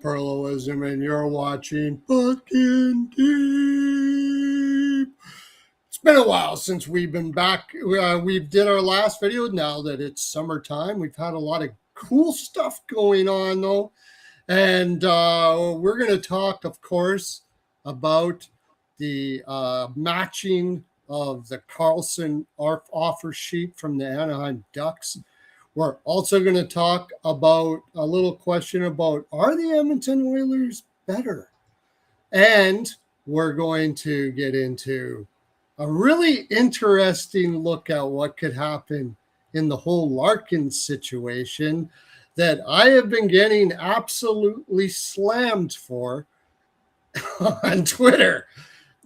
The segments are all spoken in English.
Perloism, and you're watching Fucking Deep. It's been a while since we've been back. We did our last video. Now that it's summertime, we've had a lot of cool stuff going on, though. And we're going to talk, of course, about the matching of the Carlsson offer sheet from the Anaheim Ducks. We're also going to talk about a little question about, are the Edmonton Oilers better? And we're going to get into a really interesting look at what could happen in the whole Larkin situation that I have been getting absolutely slammed for on Twitter.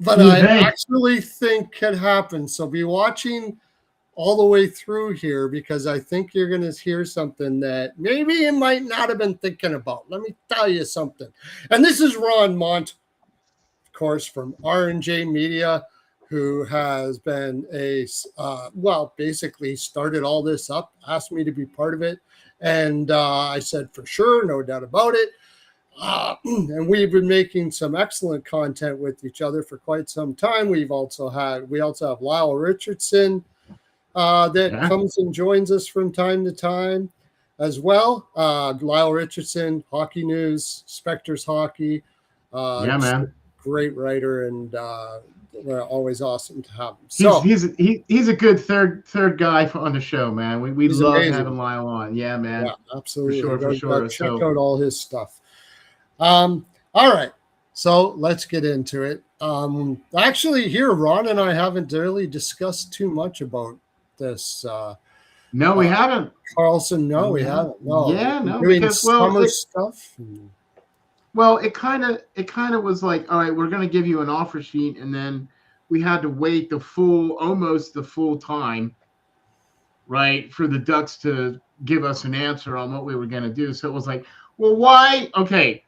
But I actually think could happen. So be watching all the way through here, because I think you're going to hear something that maybe you might not have been thinking about. Let me tell you something. And this is Ron Mont, of course, from R&J Media, who has been basically started all this up, asked me to be part of it. And I said, for sure, no doubt about it. And we've been making some excellent content with each other for quite some time. We also have Lyle Richardson, that comes and joins us from time to time as well. Lyle Richardson, Hockey News, Spectre's Hockey. Man. Great writer, and always awesome to have him. So he's a good third guy on the show, man. We love amazing. Having Lyle on. Yeah, man. Yeah, absolutely. For sure. Check out all his stuff. All right. So let's get into it. Actually, here, Ron and I haven't really discussed too much about this. No, we haven't. Carlsson, no, we haven't. No. Yeah, no, because summer stuff. Well, it kind of was like, all right, we're going to give you an offer sheet, and then we had to wait almost the full time, right, for the Ducks to give us an answer on what we were going to do. So it was like, well, why? Okay.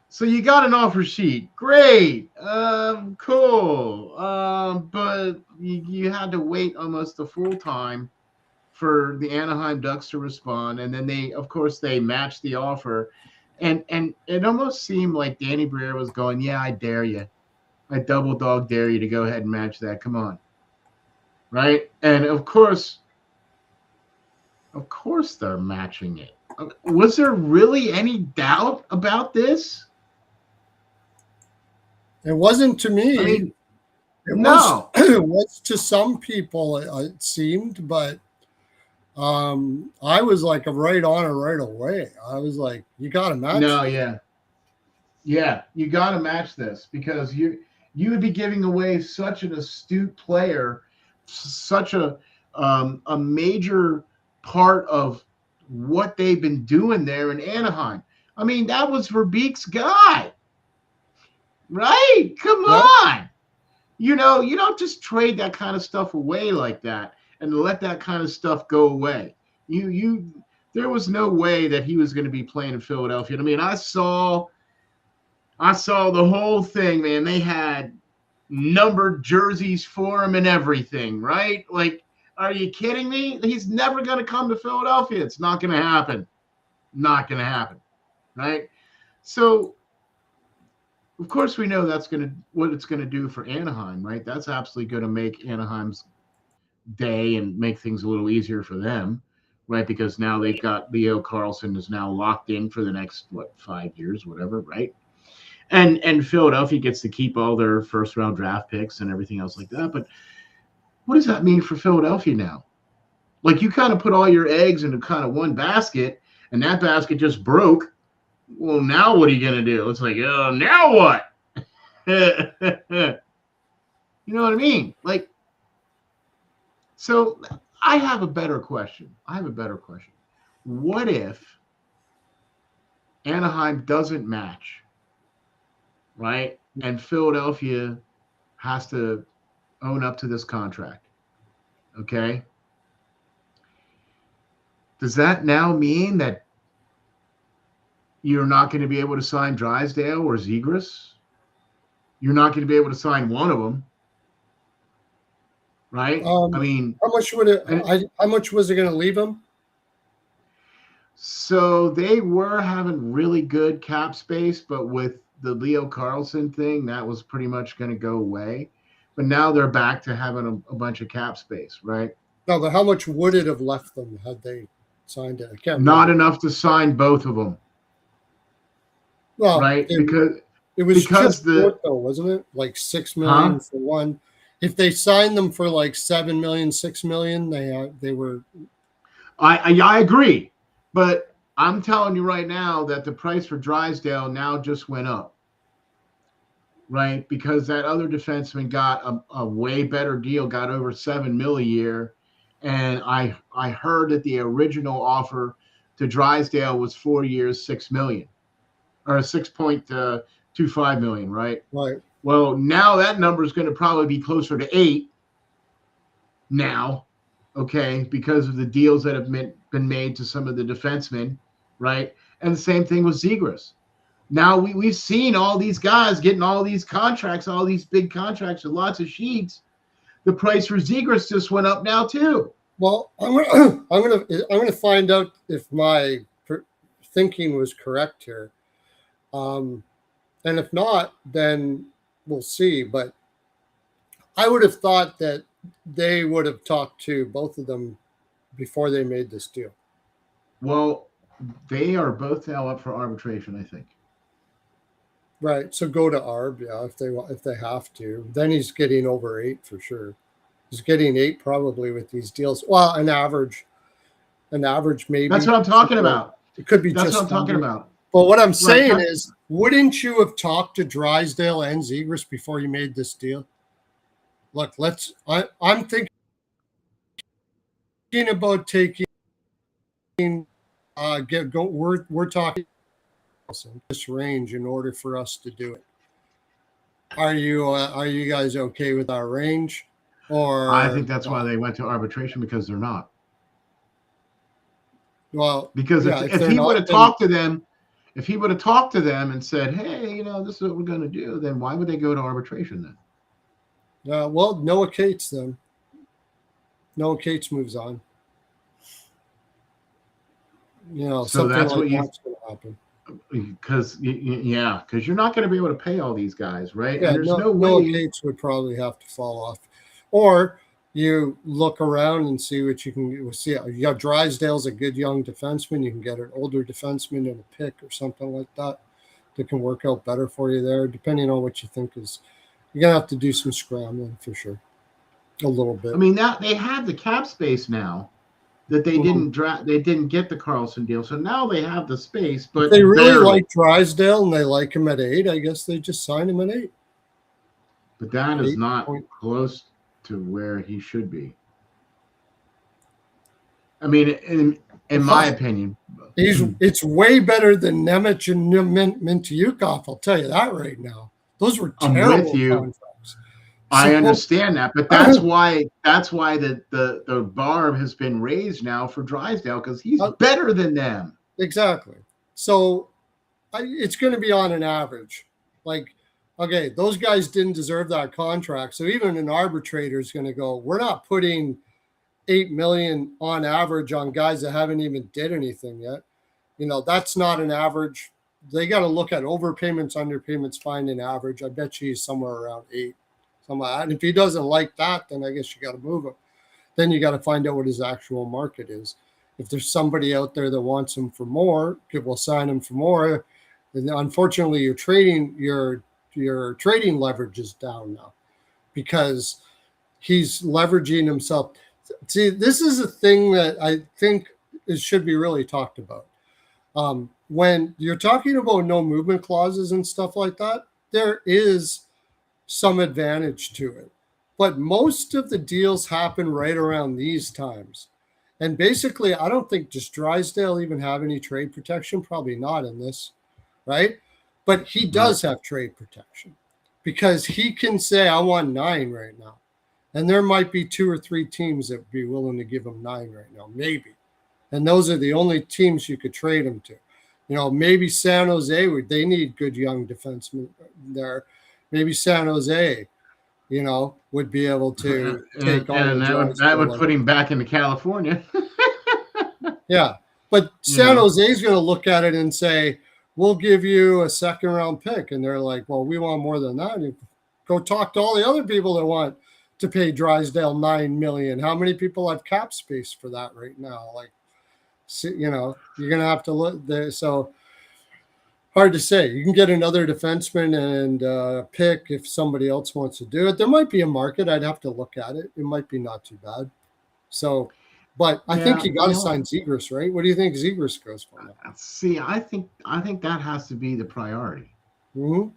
So you got an offer sheet. Great. Cool. But you had to wait almost the full time for the Anaheim Ducks to respond. And then they matched the offer. And it almost seemed like Danny Briere was going, yeah, I dare you. I double dog dare you to go ahead and match that. Come on. Right? And of course they're matching it. Was there really any doubt about this? It wasn't to me. I mean, it was to some people, it seemed, but I was like right on it right away. I was like, you got to match. No, yeah. Yeah, you got to match this, because you would be giving away such an astute player, such a major part of what they've been doing there in Anaheim. I mean, that was Verbeek's guy. Right? Come on. You don't just trade that kind of stuff away like that and let that kind of stuff go away. There was no way that he was going to be playing in Philadelphia. I mean, I saw the whole thing, man. They had numbered jerseys for him and everything, right? Like, are you kidding me? He's never going to come to Philadelphia. It's not going to happen. Not going to happen. Right? So, of course, we know what it's going to do for Anaheim, right? That's absolutely going to make Anaheim's day and make things a little easier for them, right? Because now they've got Leo Carlsson is now locked in for the next 5 years, whatever, right? And Philadelphia gets to keep all their first round draft picks and everything else like that. But what does that mean for Philadelphia now? Like, you kind of put all your eggs into kind of one basket, and that basket just broke. Well, now what are you going to do? It's like, oh, now what? You know what I mean? Like, so I have a better question. What if Anaheim doesn't match, right? And Philadelphia has to own up to this contract, okay? Does that now mean that you're not going to be able to sign Drysdale or Zegras? You're not going to be able to sign one of them, right? I mean, how much was it going to leave him? So they were having really good cap space, but with the Leo Carlsson thing, that was pretty much going to go away. But now they're back to having a bunch of cap space, right? No, but how much would it have left them had they signed it? I can't Not remember. enough to sign both of them, Well, right? Because it was because just the short though, wasn't it? Like 6 million huh? for one. If they signed them for like 7 million, 6 million, they were I agree, but I'm telling you right now that the price for Drysdale now just went up, right? Because that other defenseman got a way better deal, got over 7 mil a year, and I heard that the original offer to Drysdale was 4 years, 6 million or 6.25 million, right? right. Well, now that number is going to probably be closer to 8 now, okay, because of the deals that have been made to some of the defensemen, right? And the same thing with Zegras. Now we've seen all these guys getting all these contracts, all these big contracts with lots of sheets. The price for Zegras just went up now too. Well, I'm gonna find out if my thinking was correct here, um, and if not, then we'll see. But I would have thought that they would have talked to both of them before they made this deal. Well, they are both now up for arbitration, I think. Right. So go to Arb, yeah, if they have to. Then he's getting over 8 for sure. He's getting 8 probably with these deals. Well, an average That's maybe. what I'm talking about. It could be That's what just I'm talking under. about. But what I'm Right. saying is, wouldn't you have talked to Drysdale and Zegras before you made this deal? Look, I'm thinking about taking. We're talking this range in order for us to do it. Are you guys okay with our range, I or think that's why they went to arbitration because they're not. well, Because yeah, if if they're he would not, have then talked to them, if he would have talked to them and said, "Hey, this is what we're going to do," then why would they go to arbitration then? well, Noah Cates then. Noah Cates moves on. So Something that's like what you that's going to happen. because because you're not going to be able to pay all these guys, right? Yeah, And there's no Noah way. Cates would probably have to fall off, or you look around and see what you can see. You have Drysdale's a good young defenseman. You can get an older defenseman in a pick or something like that that can work out better for you there, depending on what you think is. You're gonna have to do some scrambling for sure, a little I bit. mean, now they have the cap space now that they Mhm. didn't draft. They didn't get the Carlson deal, so now they have the space, If but they really barely. like Drysdale and they like him at 8, I guess they just sign him at 8. But that is 8 not point. close to where he should be. I mean, in my opinion, It's way better than Nemec and Mintyukov. I'll tell you that right now. Those were I'm with terrible you. contracts. I So understand that, but that's why the bar has been raised now for Drysdale because he's better than them. exactly. So it's going to be on an average. Like, okay, those guys didn't deserve that contract. So even an arbitrator is going to go, we're not putting 8 million on average on guys that haven't even did anything yet. That's not an average. They got to look at overpayments, underpayments, find an average. I bet you he's somewhere around 8. And if he doesn't like that, then I guess you got to move him. Then you got to find out what his actual market is. If there's somebody out there that wants him for more, we'll sign him for more. And unfortunately, your trading leverage is down now because he's leveraging himself. See, this is a thing that I think should be really talked about. When you're talking about no movement clauses and stuff like that, there is some advantage to it. But most of the deals happen right around these times. And basically, I don't think does Drysdale even have any trade protection? Probably not in this, right? But he does have trade protection because he can say, I want 9 right now. And there might be 2 or 3 teams that would be willing to give him 9 right now, maybe. And those are the only teams you could trade him to. Maybe San Jose, they need good young defensemen there. Maybe San Jose, would be able to take on and the that would put him back into California. Yeah. But San Jose's going to look at it and say, we'll give you a second-round pick. And they're like, well, we want more than that. And go talk to all the other people that want to pay Drysdale $9 million. How many people have cap space for that right now? Like, you know, you're going to have to look there. So hard to say. You can get another defenseman and pick if somebody else wants to do it. There might be a market. I'd have to look at it. It might be not too bad. So, but I think you got to sign Zegras, right? What do you think Zegras goes for now? See, I think that has to be the priority Mm-hmm.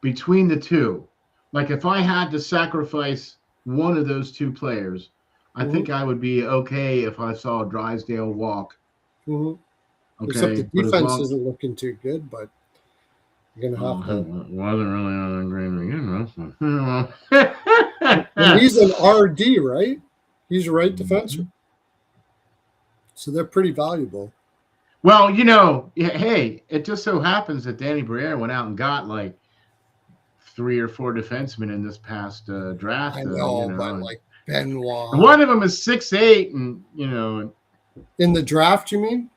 between the two. Like, if I had to sacrifice one of those two players, I think I would be okay if I saw Drysdale walk. Mm-hmm. Okay, except the defense isn't looking too good, but you're gonna have to. It wasn't really on the green. And he's an RD, right? He's a right defenseman. So they're pretty valuable. Well, you know, hey, it just so happens that Danny Briere went out and got like 3 or 4 defensemen in this past draft. I know, but like Benoit. And one of them is 6'8", and you know. In the draft, you mean?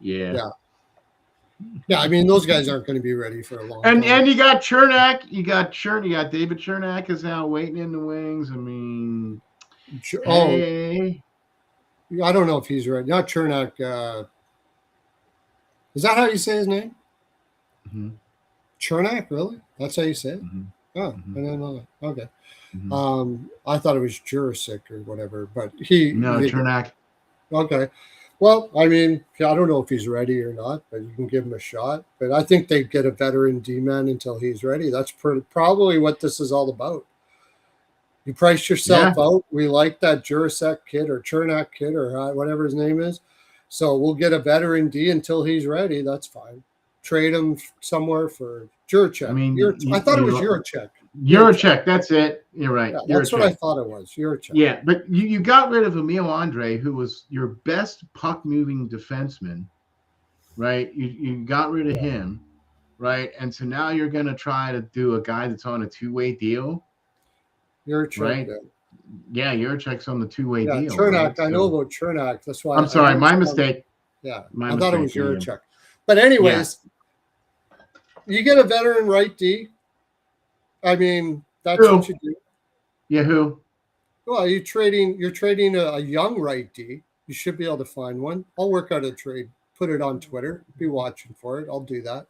Yeah. Yeah, I mean, those guys aren't going to be ready for a long time. And you got Chernak. You got David Chernak is now waiting in the wings. I mean, hey. I don't know if he's ready. Not Chernak. Is that how you say his name? Mm-hmm. Chernak, really? That's how you say it? Mm-hmm. Oh, Mm-hmm. I didn't know that. Okay. Mm-hmm. I thought it was Jurasic or whatever, but Chernak. Okay. Well, I mean, I don't know if he's ready or not, but you can give him a shot. But I think they'd get a veteran D-man until he's ready. That's probably what this is all about. You price yourself out. We like that Jurasic kid or Chernak kid or whatever his name is. So we'll get a veteran D until he's ready. That's fine. Trade him somewhere for Juracek. I mean, I thought it was Juracek. Juracek, that's it. You're right. Yeah, that's what I thought it was. Juracek. Yeah, but you got rid of Emil Andre, who was your best puck-moving defenseman, right? You got rid of him, right? And so now you're going to try to do a guy that's on a two-way deal. Juracek, right? Yeah, Juracek's on the two-way deal. Chernak, right? I know about Chernak. That's why. I'm sorry, my mistake. Yeah, I thought it was Juracek. But anyways, you get a veteran right D. I mean, that's what you do. Yeah, who? Well, you're trading a young right D. You should be able to find one. I'll work out a trade. Put it on Twitter. Be watching for it. I'll do that.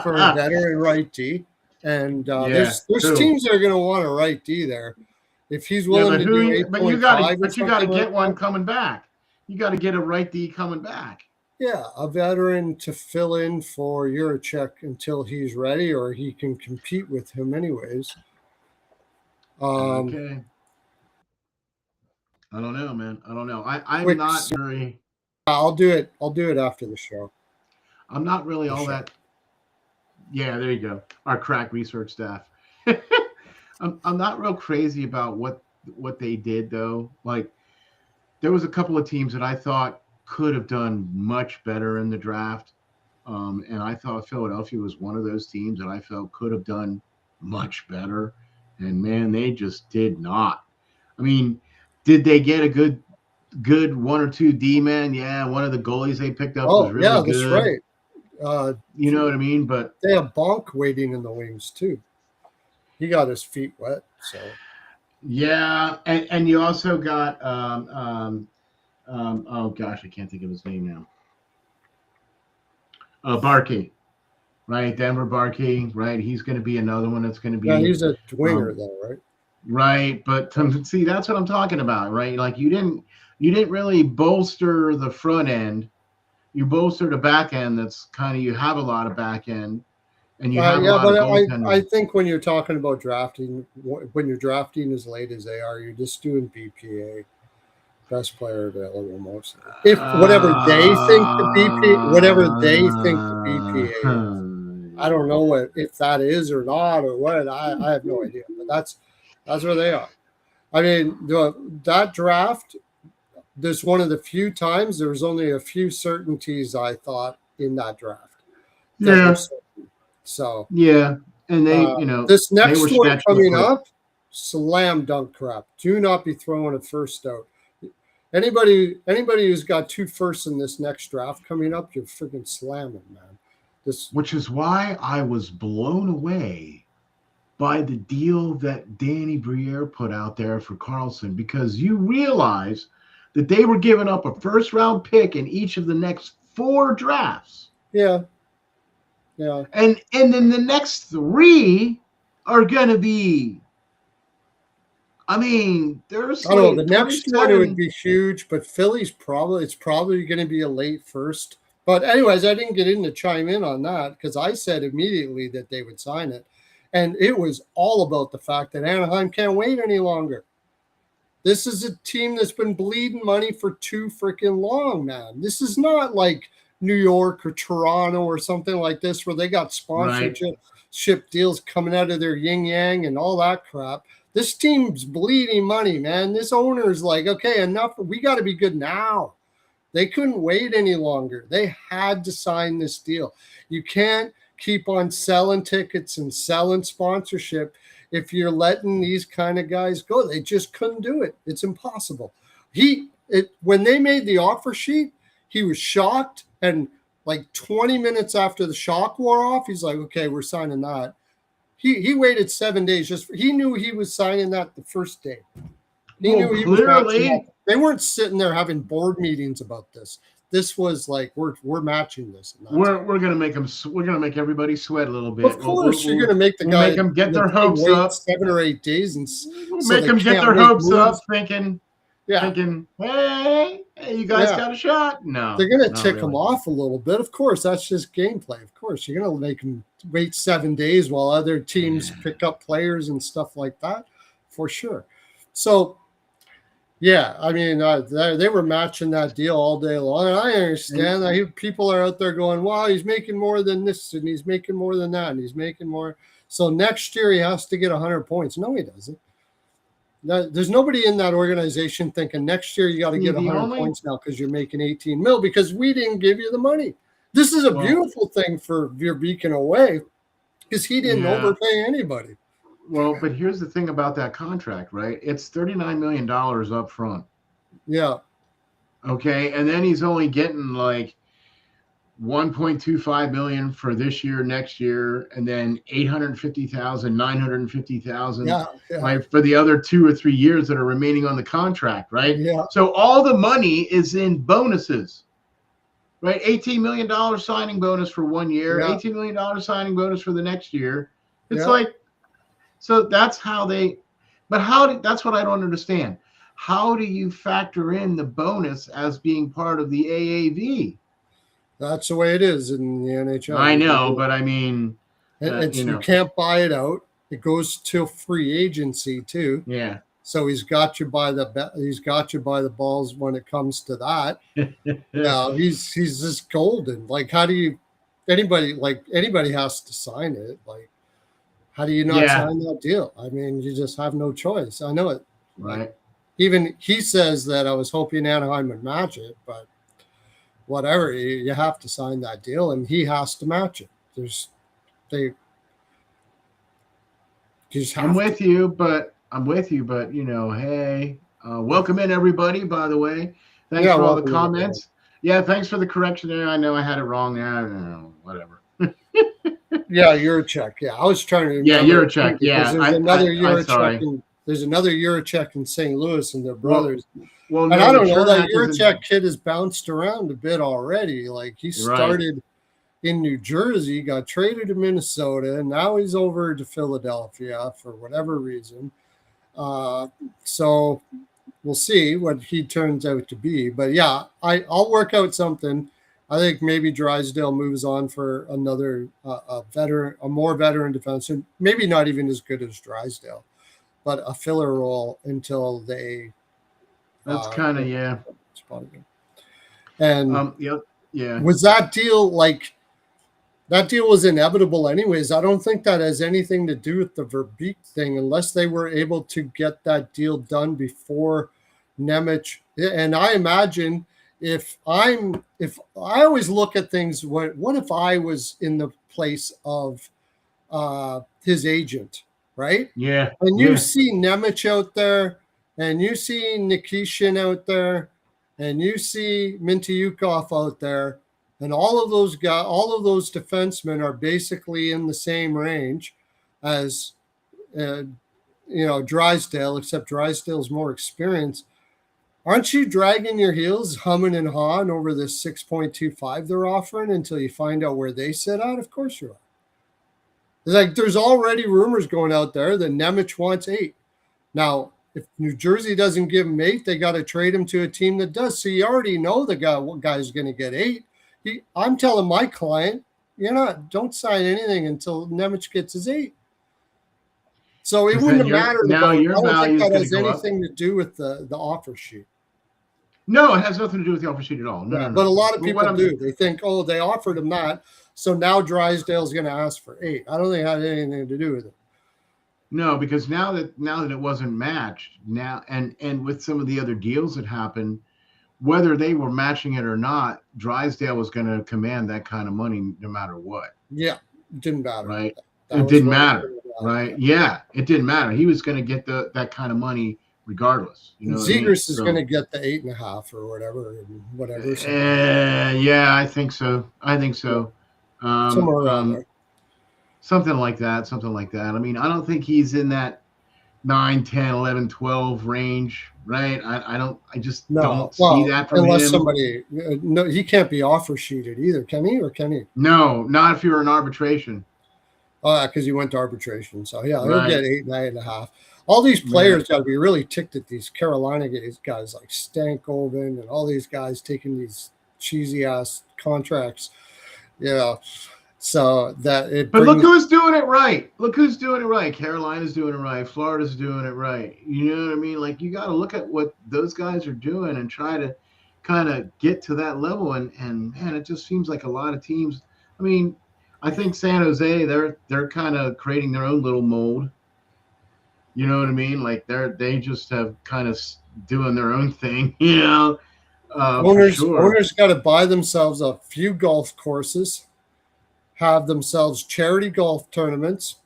For a veteran right D. And there's teams that are going to want a right D there. If he's willing to do 8.5, but you got to get one coming back. You got to get a right D coming back. Yeah, a veteran to fill in for Juracek until he's ready, or he can compete with him anyways. Okay. I don't know, man. I don't know. I'm not very. I'll do it. I'll do it after the show. I'm not really all that. Yeah, there you go. Our crack research staff. I'm not real crazy about what they did though. Like, there was a couple of teams that I thought could have done much better in the draft. And I thought Philadelphia was one of those teams that I felt could have done much better. And man, they just did not. I mean, did they get a good 1 or 2 D-men? Yeah, one of the goalies they picked up was really good. That's right. You know what I mean? But they have Bonk waiting in the wings too. He got his feet wet. So yeah, and you also got oh gosh, I can't think of his name now. Barkey, right? Denver Barkey, right? He's going to be another one that's going to be. Yeah, he's a winger though, right? Right, but see, that's what I'm talking about, right? Like you didn't really bolster the front end. You bolster the back end. That's kind of, you have a lot of back end, and you have a lot of goaltending. I think when you're talking about drafting, when you're drafting as late as they are, you're just doing BPA. Best player available most. If whatever they think the BPA is. I don't know if that is or not or what. I have no idea. But that's where they are. I mean, that draft, this one of the few times there was only a few certainties I thought in that draft. Yeah. So yeah, and they, this next one coming up, slam dunk crap. Do not be throwing a first out. Anybody who's got 2 firsts in this next draft coming up, you're freaking slamming, man. Which is why I was blown away by the deal that Danny Briere put out there for Carlsson, because you realize that they were giving up a first-round pick in each of the next 4 drafts. Yeah. Yeah. And then the next 3 are going to be, I mean, there's I don't know. like The next one it would be huge, but Philly's probably going to be a late first. But anyways, I didn't get in to chime in on that because I said immediately that they would sign it. And it was all about the fact that Anaheim can't wait any longer. This is a team that's been bleeding money for too freaking long, man. This is not like New York or Toronto or something like this where they got sponsorship deals coming out of their yin yang and all that crap. This team's bleeding money, man. This owner's like, okay, enough. We got to be good now. They couldn't wait any longer. They had to sign this deal. You can't keep on selling tickets and selling sponsorship if you're letting these kind of guys go. They just couldn't do it. It's impossible. When they made the offer sheet, he was shocked. And like 20 minutes after the shock wore off, he's like, okay, we're signing that. He waited 7 days. He knew he was signing that the first day. He knew he was. They weren't sitting there having board meetings about this. This was like we're matching this. We're gonna make them. We're gonna make everybody sweat a little bit. Of course, you're gonna make the guy make them get their hopes up 7 or 8 days, and make them get their hopes up, thinking, hey, you guys got a shot. No, they're gonna tick them off a little bit. Of course, that's just gameplay. Of course, you're gonna make them wait 7 days while other teams pick up players and stuff like that, for sure. So. Yeah, I mean, they were matching that deal all day long. And I understand that people are out there going, wow, he's making more than this, and he's making more than that, and he's making more. So next year he has to get 100 points. No, he doesn't. There's nobody in that organization thinking next year you got to get 100 points now because you're making 18 mil because we didn't give you the money. This is a beautiful thing for Verbeek in a way because he didn't overpay anybody. Well, but here's the thing about that contract, right? It's $39 million up front. Yeah. Okay. And then he's only getting like $1.25 million for this year, next year, and then $850,000, $950,000 right, for the other 2 or 3 years that are remaining on the contract, right? Yeah. So all the money is in bonuses. Right? $18 million signing bonus for 1 year, $18 million signing bonus for the next year. It's like, so that's how that's what I don't understand. How do you factor in the bonus as being part of the AAV? That's the way it is in the NHL. I know, but I mean, you can't buy it out. It goes to free agency too. Yeah. So he's got you by the balls when it comes to that. He's just golden. Like, how do you? Anybody has to sign it. Like, how do you not sign that deal? I mean, you just have no choice. I know it. Right. Like, even he says that I was hoping Anaheim would match it, but whatever, you have to sign that deal, and he has to match it. I'm with you, but hey, welcome in everybody. By the way, thanks for all the comments. Yeah, thanks for the correction there. I know I had it wrong there. Whatever. Yeah, Eurocheck. Yeah, I was trying to remember. Yeah, Eurocheck. Yeah, there's another Eurocheck in St. Louis, and they're brothers. Well, and I don't know, that Eurocheck kid has bounced around a bit already. Like, he started in New Jersey, got traded to Minnesota, and now he's over to Philadelphia for whatever reason. So we'll see what he turns out to be. But yeah, I'll work out something. I think maybe Drysdale moves on for another a more veteran defenseman, maybe not even as good as Drysdale, but a filler role until they. That's kind of And was that deal like? That deal was inevitable anyways. I don't think that has anything to do with the Verbeek thing unless they were able to get that deal done before Nemec. And I imagine if I always look at things, what if I was in the place of his agent, right? Yeah. And you see Nemec out there and you see Nikishin out there and you see Mintiyukov out there, and all of those guys, all of those defensemen are basically in the same range as Drysdale, except Drysdale's more experienced. Aren't you dragging your heels, humming and hawing over this 6.25 they're offering until you find out where they sit at? Of course you are. It's like there's already rumors going out there that Nemec wants 8. Now, if New Jersey doesn't give him 8, they got to trade him to a team that does. So you already know the guy's going to get 8. I'm telling my client, don't sign anything until Nemec gets his 8. So it wouldn't have mattered. I don't think that has anything to do with the offer sheet. No, it has nothing to do with the offer sheet at all. No. But a lot of people do. They think, they offered him that, so now Drysdale's going to ask for 8. I don't think it had anything to do with it. No, because now that it wasn't matched, now and with some of the other deals that happened, whether they were matching it or not, Drysdale was going to command that kind of money no matter what. Yeah, it didn't matter. Right? It didn't matter. Right? Yeah, it didn't matter. He was going to get that kind of money regardless. Zegras is going to get the 8.5 or whatever. Yeah, I think so. Somewhere around there. Something like that. I mean, I don't think he's in that 9, 10, 11, 12 range, right? I just don't see that from unless him. Somebody, no, he can't be offer sheeted either, can he? Or can he? No, not if you're in arbitration. Oh, because he went to arbitration. So, yeah, he'll get 8, 9.5. All these players got to be really ticked at these Carolina guys like Stankoven and all these guys taking these cheesy-ass contracts, so that it But look who's doing it right. Carolina's doing it right. Florida's doing it right. You know what I mean? Like, you got to look at what those guys are doing and try to kind of get to that level. And man, it just seems like a lot of teams. I mean, I think San Jose, they're kind of creating their own little mold. You know what I mean? Like they just have kind of doing their own thing. Owners got to buy themselves a few golf courses, have themselves charity golf tournaments,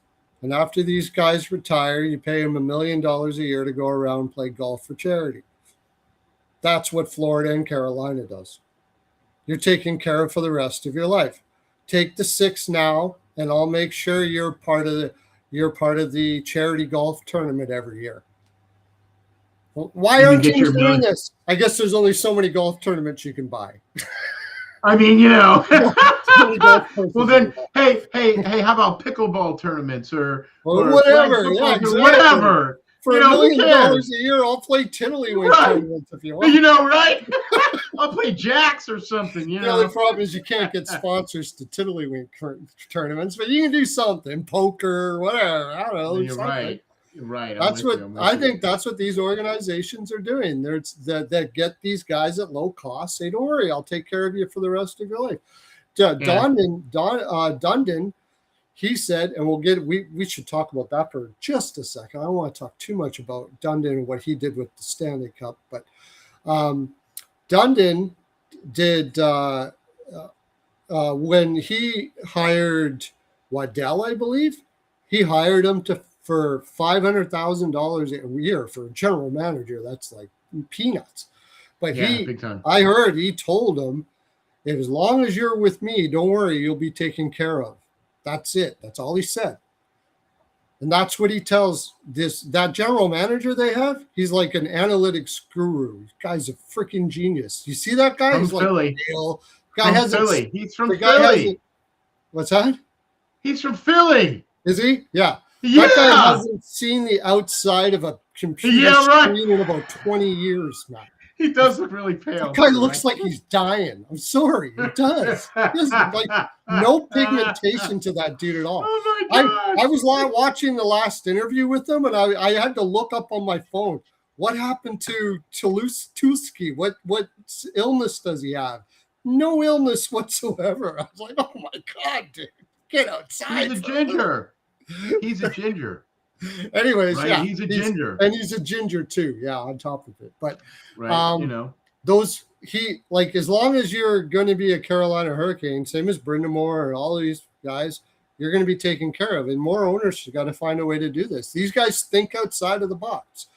and after these guys retire, you pay them $1 million a year to go around and play golf for charity. That's what Florida and Carolina does. You're taken care of for the rest of your life. Take the 6 now, and I'll make sure you're part of the charity golf tournament every year. Well, why aren't you doing this? I guess there's only so many golf tournaments you can buy. I mean, well then, hey, how about pickleball tournaments or whatever? Yeah, exactly. Whatever. For $1 million a year, I'll play tiddlywink tournaments if you want. Right? I'll play jacks or something. The only problem is you can't get sponsors to tiddlywink tournaments, but you can do something, poker, whatever. I don't know. You're right. I think that's what these organizations are doing. That get these guys at low cost. Say, don't worry, I'll take care of you for the rest of your life. Dundon, he said, and we should talk about that for just a second. I don't want to talk too much about Dundon and what he did with the Stanley Cup, but Dundon did when he hired Waddell, I believe, he hired him for $500,000 a year for a general manager. That's like peanuts. But big time. I heard he told him, as long as you're with me, don't worry, you'll be taken care of. That's it. That's all he said. And that's what he tells that general manager they have. He's like an analytics guru. This guy's a freaking genius. You see that guy? He's Philly. From Philly. He's from Philly. What's that? He's from Philly. Is he? Yeah. Yeah. That guy hasn't seen the outside of a computer screen in about 20 years now. He does look really pale. That guy looks like he's dying. I'm sorry. He does. He has like no pigmentation to that dude at all. Oh my God. I was watching the last interview with him, and I had to look up on my phone, what happened to Tuski? What illness does he have? No illness whatsoever. I was like, oh my God, dude. Get outside. He's a ginger. Anyways, right? Yeah, he's a ginger, and he's a ginger too. Yeah, on top of it, but those as long as you're going to be a Carolina Hurricane, same as Brindamore and all these guys, you're going to be taken care of. And more owners have got to find a way to do this. These guys think outside of the box.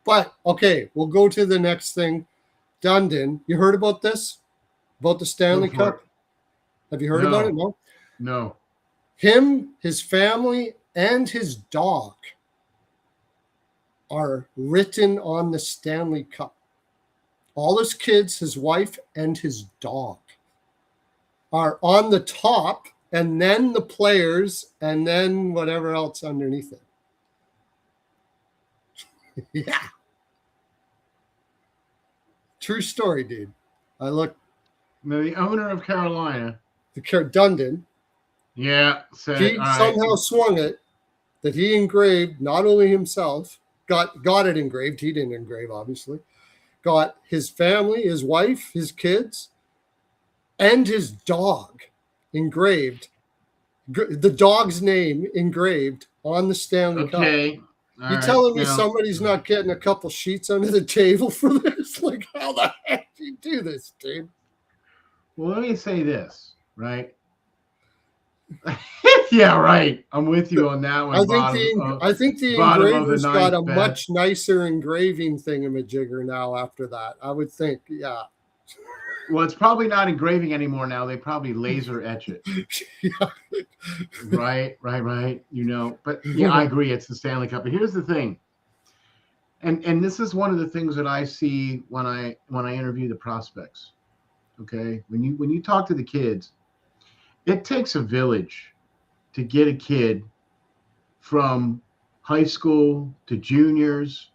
But okay, we'll go to the next thing. Dundon, you heard about this? About the Stanley Go for Cup? it. Have you heard about it? No, No. no. Him, his family, and his dog are written on the Stanley Cup. All his kids, his wife, and his dog are on the top, and then the players, and then whatever else underneath it. Yeah. True story, dude. I looked. Now, the owner of Carolina, The Dundon, yeah, said, he all right, somehow swung it that he engraved not only himself, got it engraved. He didn't engrave, obviously. Got his family, his wife, his kids, and his dog engraved. The dog's name engraved on the Stanley Cup. okay. All You right, telling me now, somebody's not getting a couple sheets under the table for this? Like, how the heck do you do this, dude? well, let me say this, right? Yeah, right. I'm with you on that one. I think the bottom of the engraver's got ninth, a Ben. much nicer engraving thingamajigger now after that. I would think, yeah. Well, it's probably not engraving anymore now. They probably laser etch it. Yeah. Right. You know, but yeah, I agree. It's the Stanley Cup. But here's the thing, and this is one of the things that I see when I interview the prospects. Okay, when you talk to the kids, it takes a village to get a kid from high school to juniors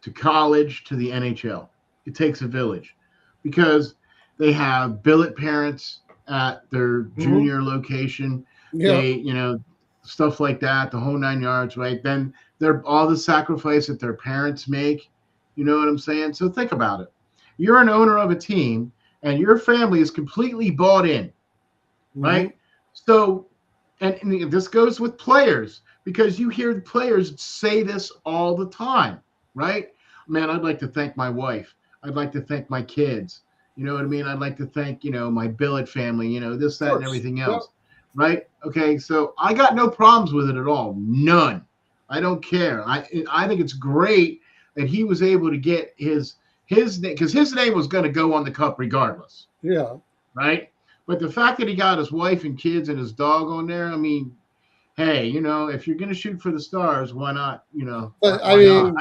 to college to the NHL. It takes a village because they have billet parents at their junior location. Yeah. They, stuff like that, the whole 9 yards, right? Then they're all the sacrifice that their parents make. You know what I'm saying? So think about it. You're an owner of a team and your family is completely bought in, right? Mhm. So, and this goes with players because you hear the players say this all the time, right? Man, I'd like to thank my wife. I'd like to thank my kids. You know what I mean? I'd like to thank, my billet family, this, that, and everything else. Yeah. Right? Okay. So I got no problems with it at all. None. I don't care. I think it's great that he was able to get his name, because his name was going to go on the cup regardless. Yeah. Right? But the fact that he got his wife and kids and his dog on there, I mean, hey, if you're going to shoot for the stars, why not? But why I mean,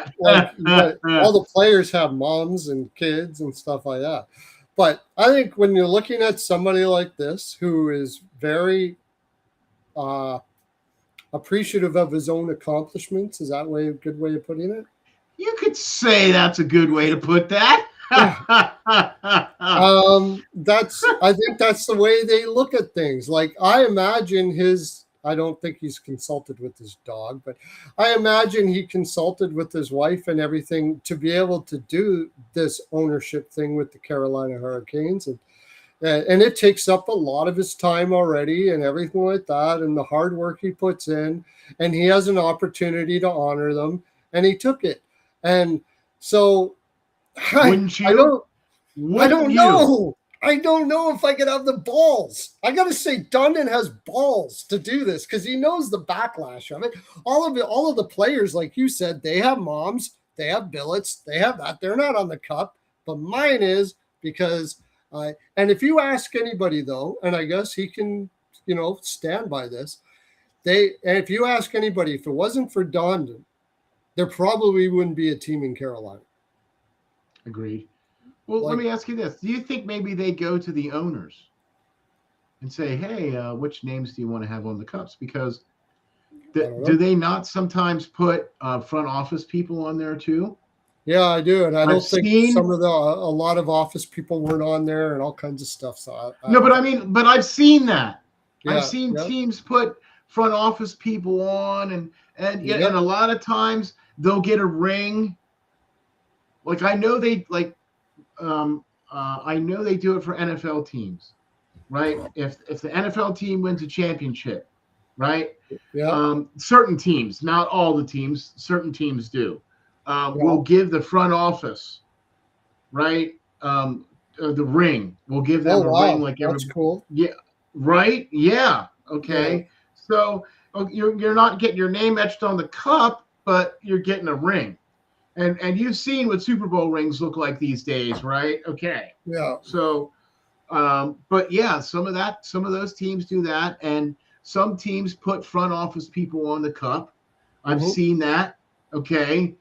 not? all the players have moms and kids and stuff like that. But I think when you're looking at somebody like this who is very appreciative of his own accomplishments, is that a good way of putting it? You could say that's a good way to put that. I think that's the way they look at things. Like, I imagine I don't think he's consulted with his dog, but I imagine he consulted with his wife and everything to be able to do this ownership thing with the Carolina Hurricanes. And it takes up a lot of his time already and everything like that, and the hard work he puts in, and he has an opportunity to honor them, and he took it. And so wouldn't you? I don't know. I don't know if I could have the balls. I got to say, Dundon has balls to do this because he knows the backlash of it. All of the players, like you said, they have moms, they have billets, they have that. They're not on the cup, but mine is because and if you ask anybody though, and I guess he can, stand by this. And if you ask anybody, if it wasn't for Dundon, there probably wouldn't be a team in Carolina. Agreed. Well, let me ask you this. Do you think maybe they go to the owners and say, hey, which names do you want to have on the cups? Because do they not sometimes put front office people on there too? Yeah, I do. And I don't think a lot of office people weren't on there and all kinds of stuff. So but I've seen that. Yeah, I've seen teams put front office people on and a lot of times they'll get a ring. Like I know they I know they do it for NFL teams, right? If the NFL team wins a championship, right? Yeah. Certain teams, not all the teams, certain teams do. Will give the front office, right? The ring. We'll give them a ring like that's cool. Yeah. Right? Yeah. Okay. Yeah. So you're not getting your name etched on the cup, but you're getting a ring. And you've seen what Super Bowl rings look like these days, right? Okay. Yeah. So, but yeah, some of those teams do that, and some teams put front office people on the cup. I've Mm-hmm. seen that. Okay.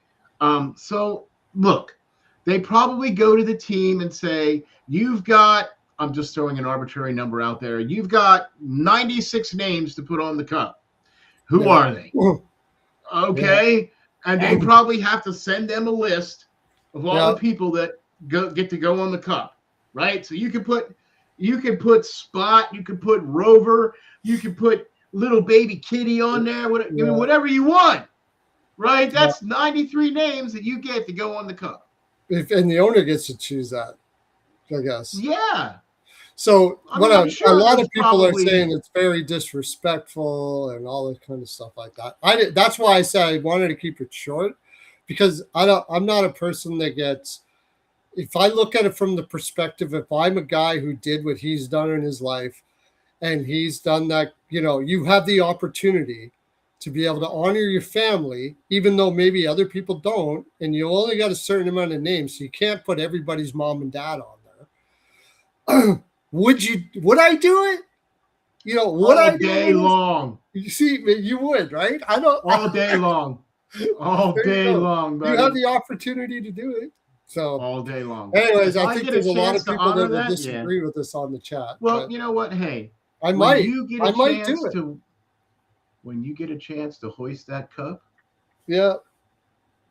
So look, they probably go to the team and say, you've got, I'm just throwing an arbitrary number out there, you've got 96 names to put on the cup. Who Yeah. are they? Yeah. Okay. And they probably have to send them a list of all the Yeah. people that get to go on the cup, right? So you can put Spot, you can put Rover, you can put little baby Kitty on there, Yeah. whatever you want, right? Yeah. That's 93 names that you get to go on the cup. And the owner gets to choose that, I guess. Yeah. So I what mean, I'm a sure lot there's of people are probably saying it's very disrespectful and all that kind of stuff like that. That's why I said I wanted to keep it short, because I'm not a person that gets, if I look at it from the perspective, if I'm a guy who did what he's done in his life and he's done that, you have the opportunity to be able to honor your family, even though maybe other people don't, and you only got a certain amount of names, so you can't put everybody's mom and dad on there. Would I do it? Would I all do day this? long, You see, you would, right? I don't. all day long, all There you day go. long, You have buddy, the opportunity to do it. So, all day long. anyways, If I I think get a there's a lot chance of to people honor that will that, yeah. disagree with us on the chat, Well, but you know what? Hey, I when might. you get I a might chance do it. to when you get a chance to hoist that cup, Yeah,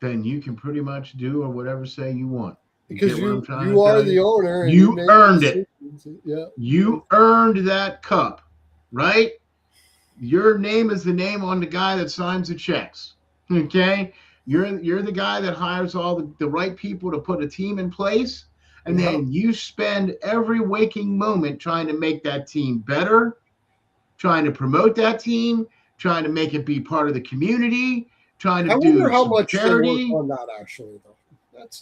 then you can pretty much do or whatever say you want. You because get what I'm you trying you to are tell the you? owner and you You make the earned it. decisions. Yeah. You earned that cup, right? Your name is the name on the guy that signs the checks. Okay? You're the guy that hires all the right people to put a team in place. And Yeah. then you spend every waking moment trying to make that team better, trying to promote that team, trying to make it be part of the community, trying to I wonder do how some much they work charity. on that actually, though.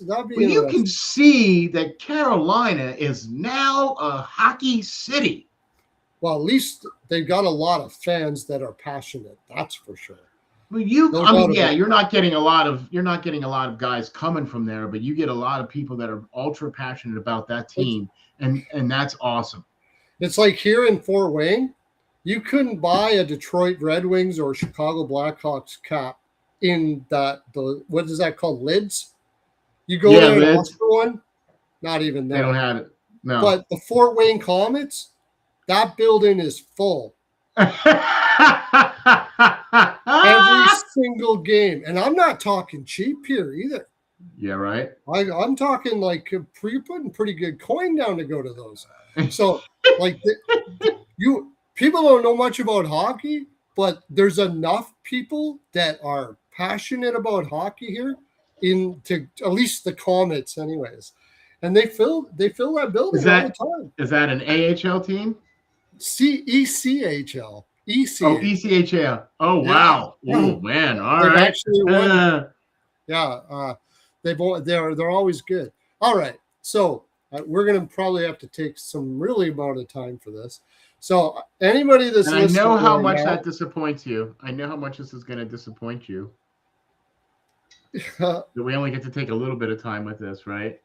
That'd be Well, you can interesting. see that Carolina is now a hockey city. Well, at least they've got a lot of fans that are passionate. That's for sure. Well, No I mean, doubt yeah, about you're not getting a lot of guys coming from there, but you get a lot of people that are ultra passionate about that it. team, and that's awesome. It's like here in Fort Wayne, you couldn't buy a Detroit Red Wings or Chicago Blackhawks cap in the what is that called, lids? You go Yeah, there and but ask for one, not even they don't there. have it. No. But the Fort Wayne Comets, that building is full every single game, and I'm not talking cheap here either. Yeah, right. I'm talking like you're putting pretty good coin down to go to those. So, like, people don't know much about hockey, but there's enough people that are passionate about hockey here, to at least the Comets, anyways, and they fill that building all the time. Is that an AHL team? ECHL. Oh, ECHL. Oh, wow. Yeah. Oh, man. All They've right. actually won. Yeah, they're always good. All right, so we're gonna probably have to take some really amount of time for this. So anybody that's and I listening know how right much now, that disappoints you. I know how much this is going to disappoint you. That we only get to take a little bit of time with this, right?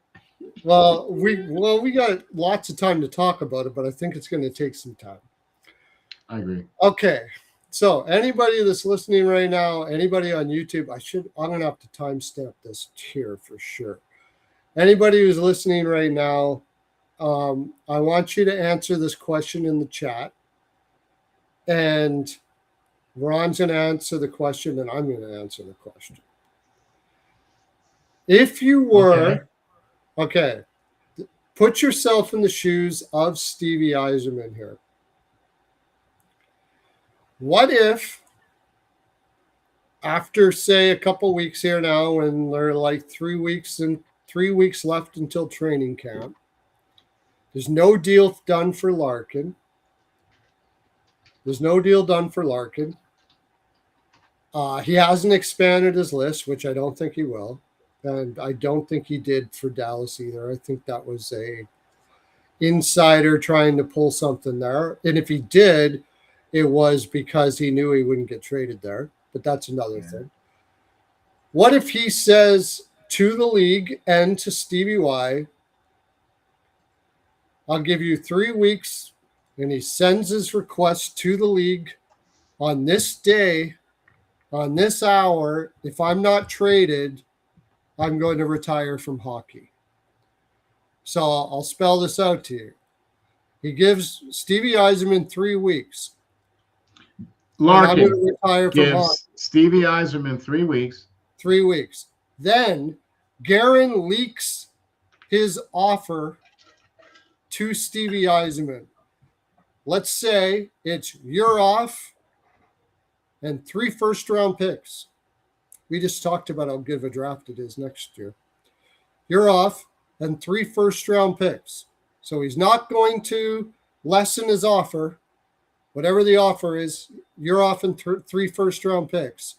well, we got lots of time to talk about it, but I think it's going to take some time. I agree. Okay, so anybody that's listening right now, anybody on YouTube, I'm gonna have to timestamp this here for sure. Anybody who's listening right now, I want you to answer this question in the chat, and Ron's going to answer the question, and I'm going to answer the question. If you were, okay, put yourself in the shoes of Stevie Yzerman here. What if, after, say, a couple weeks here now, when they're like 3 weeks left until training camp, there's no deal done for Larkin. He hasn't expanded his list, which I don't think he will. And I don't think he did for Dallas either. I think that was a insider trying to pull something there. And if he did, it was because he knew he wouldn't get traded there. But that's another thing. What if he says to the league and to Stevie Y, I'll give you 3 weeks, and he sends his request to the league on this day, on this hour. If I'm not traded, I'm going to retire from hockey. So I'll spell this out to you. He gives Stevie Yzerman 3 weeks. Larkin retire from hockey. gives Stevie Yzerman 3 weeks. 3 weeks. Then Guerin leaks his offer to Stevie Yzerman. Let's say it's you're off and 3 first-round picks. We just talked about how good of a draft it is next year. You're off and 3 first-round picks. So he's not going to lessen his offer. Whatever the offer is, you're off in 3 first-round picks.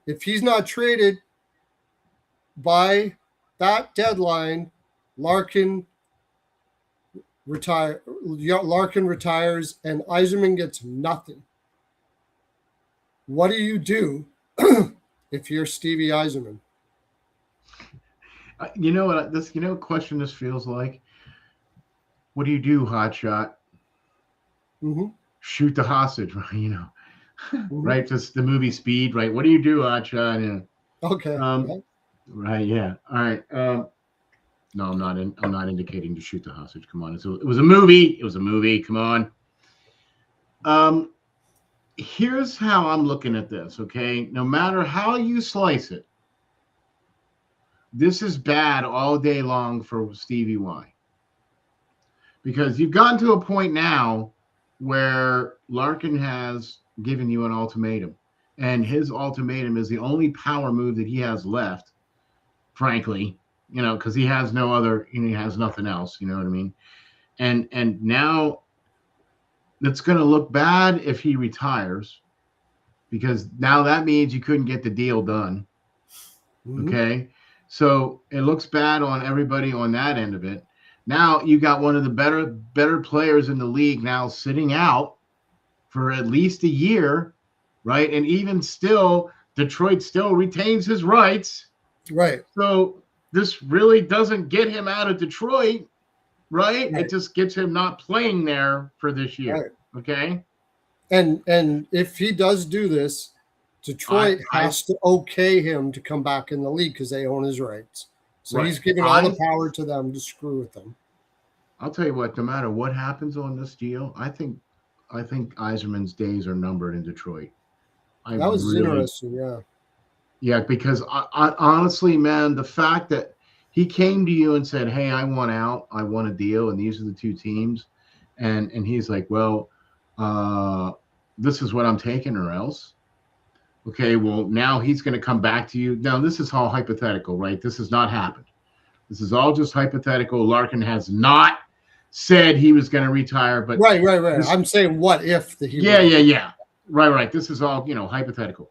If he's not traded by that deadline, Larkin retires and Yzerman gets nothing. What do you do if you're Stevie Yzerman? You know what this? You know what question this feels like? What do you do, hotshot? Mm-hmm. Shoot the hostage, right? Mm-hmm. Right? Just the movie Speed, right? What do you do, hotshot? Okay. Right. Yeah. All right. No, I'm not indicating to shoot the hostage. Come on. It was a movie. It was a movie. Come on. Here's how I'm looking at this. Okay. No matter how you slice it, this is bad all day long for Stevie Y. Because you've gotten to a point now where Larkin has given you an ultimatum. And his ultimatum is the only power move that he has left, frankly, because he has no other, he has nothing else, you know what I mean? And now it's going to look bad if he retires, because now that means you couldn't get the deal done. Mm-hmm. Okay. So it looks bad on everybody on that end of it. Now you got one of the better players in the league now sitting out for at least a year, right? And even still, Detroit still retains his rights. Right. So this really doesn't get him out of Detroit, right? It just gets him not playing there for this year. Right. Okay. And if he does do this, Detroit has to okay him to come back in the league because they own his rights. So he's giving all the power to them to screw with them. I'll tell you what, no matter what happens on this deal, I think Yzerman's days are numbered in Detroit. That was interesting, yeah. Yeah, because I honestly, man, the fact that he came to you and said, hey, I want out, I want a deal, and these are the 2 teams. And he's like, well, this is what I'm taking or else. Okay, well, now he's going to come back to you. Now, this is all hypothetical, right? This has not happened. This is all just hypothetical. Larkin has not said he was going to retire, but right. I'm saying, what if the hero? Yeah. Right. This is all hypothetical.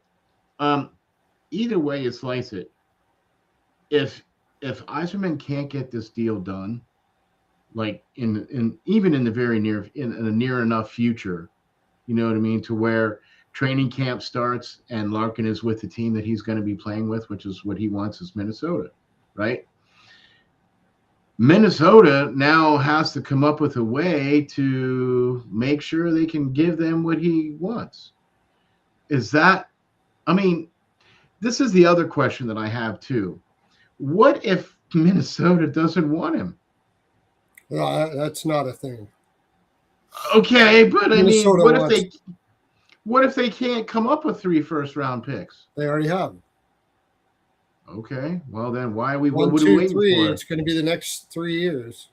Either way you slice it, if Yzerman can't get this deal done, like even in the very near in a near enough future, you know what I mean, to where training camp starts and Larkin is with the team that he's going to be playing with, which is what he wants, is Minnesota, right? Minnesota now has to come up with a way to make sure they can give them what he wants. This is the other question that I have too. What if Minnesota doesn't want him? No, that's not a thing. Okay, but what if they can't come up with 3 first-round picks? They already have. Okay, well then why are we? 1, 2, 3. It's going to be the next 3 years.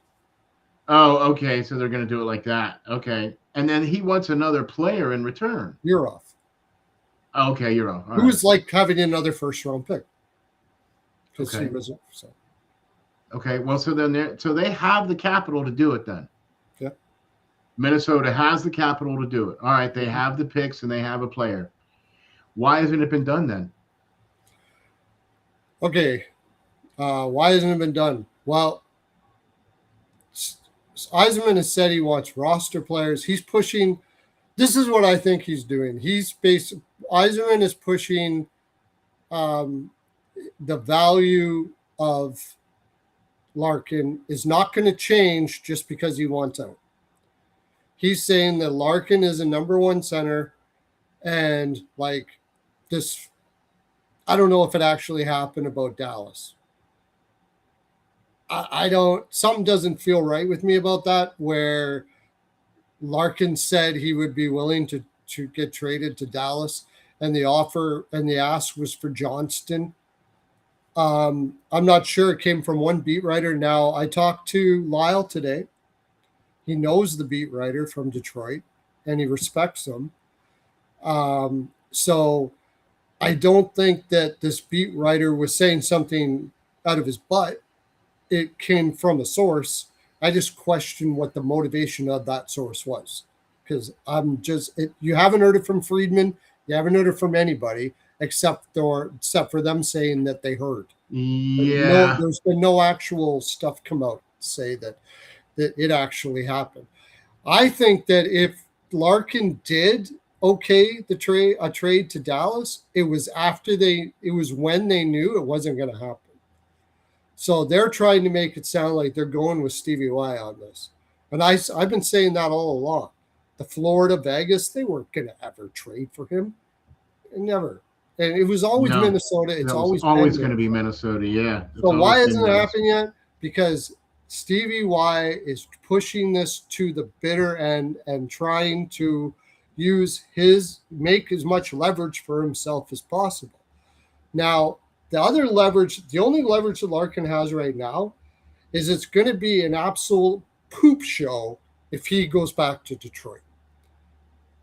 Oh, okay. So they're going to do it like that. Okay, and then he wants another player in return. You're off. Okay, you're off. Who was like having another first-round pick? Okay. Okay. Well, so they have the capital to do it then. Yeah. Minnesota has the capital to do it. All right, they have the picks and they have a player. Why hasn't it been done then? Okay. Why hasn't it been done? Well, Yzerman has said he wants roster players. He's pushing. This is what I think he's doing. Yzerman is pushing the value of Larkin is not going to change just because he wants out. He's saying that Larkin is a number one center, and like this, I don't know if it actually happened about Dallas. I don't, something doesn't feel right with me about that, where Larkin said he would be willing to get traded to Dallas, and the offer and the ask was for Johnston. I'm not sure. It came from one beat writer. Now, I talked to Lyle today. He knows the beat writer from Detroit, and he respects him. So I don't think that this beat writer was saying something out of his butt. It came from a source. I just question what the motivation of that source was, because you haven't heard it from Friedman. You haven't heard it from anybody except for them saying that they heard. Yeah. There's been no actual stuff come out to say that it actually happened. I think that if Larkin did a trade to Dallas, it was when they knew it wasn't going to happen. So they're trying to make it sound like they're going with Stevie Y on this. And I've been saying that all along. The Florida, Vegas, they weren't going to ever trade for him. Never. And it was always Minnesota. It's always going to be Minnesota. Yeah. So why hasn't it happened yet? Because Stevie Y is pushing this to the bitter end and trying to make as much leverage for himself as possible. Now, the only leverage that Larkin has right now is it's going to be an absolute poop show if he goes back to Detroit.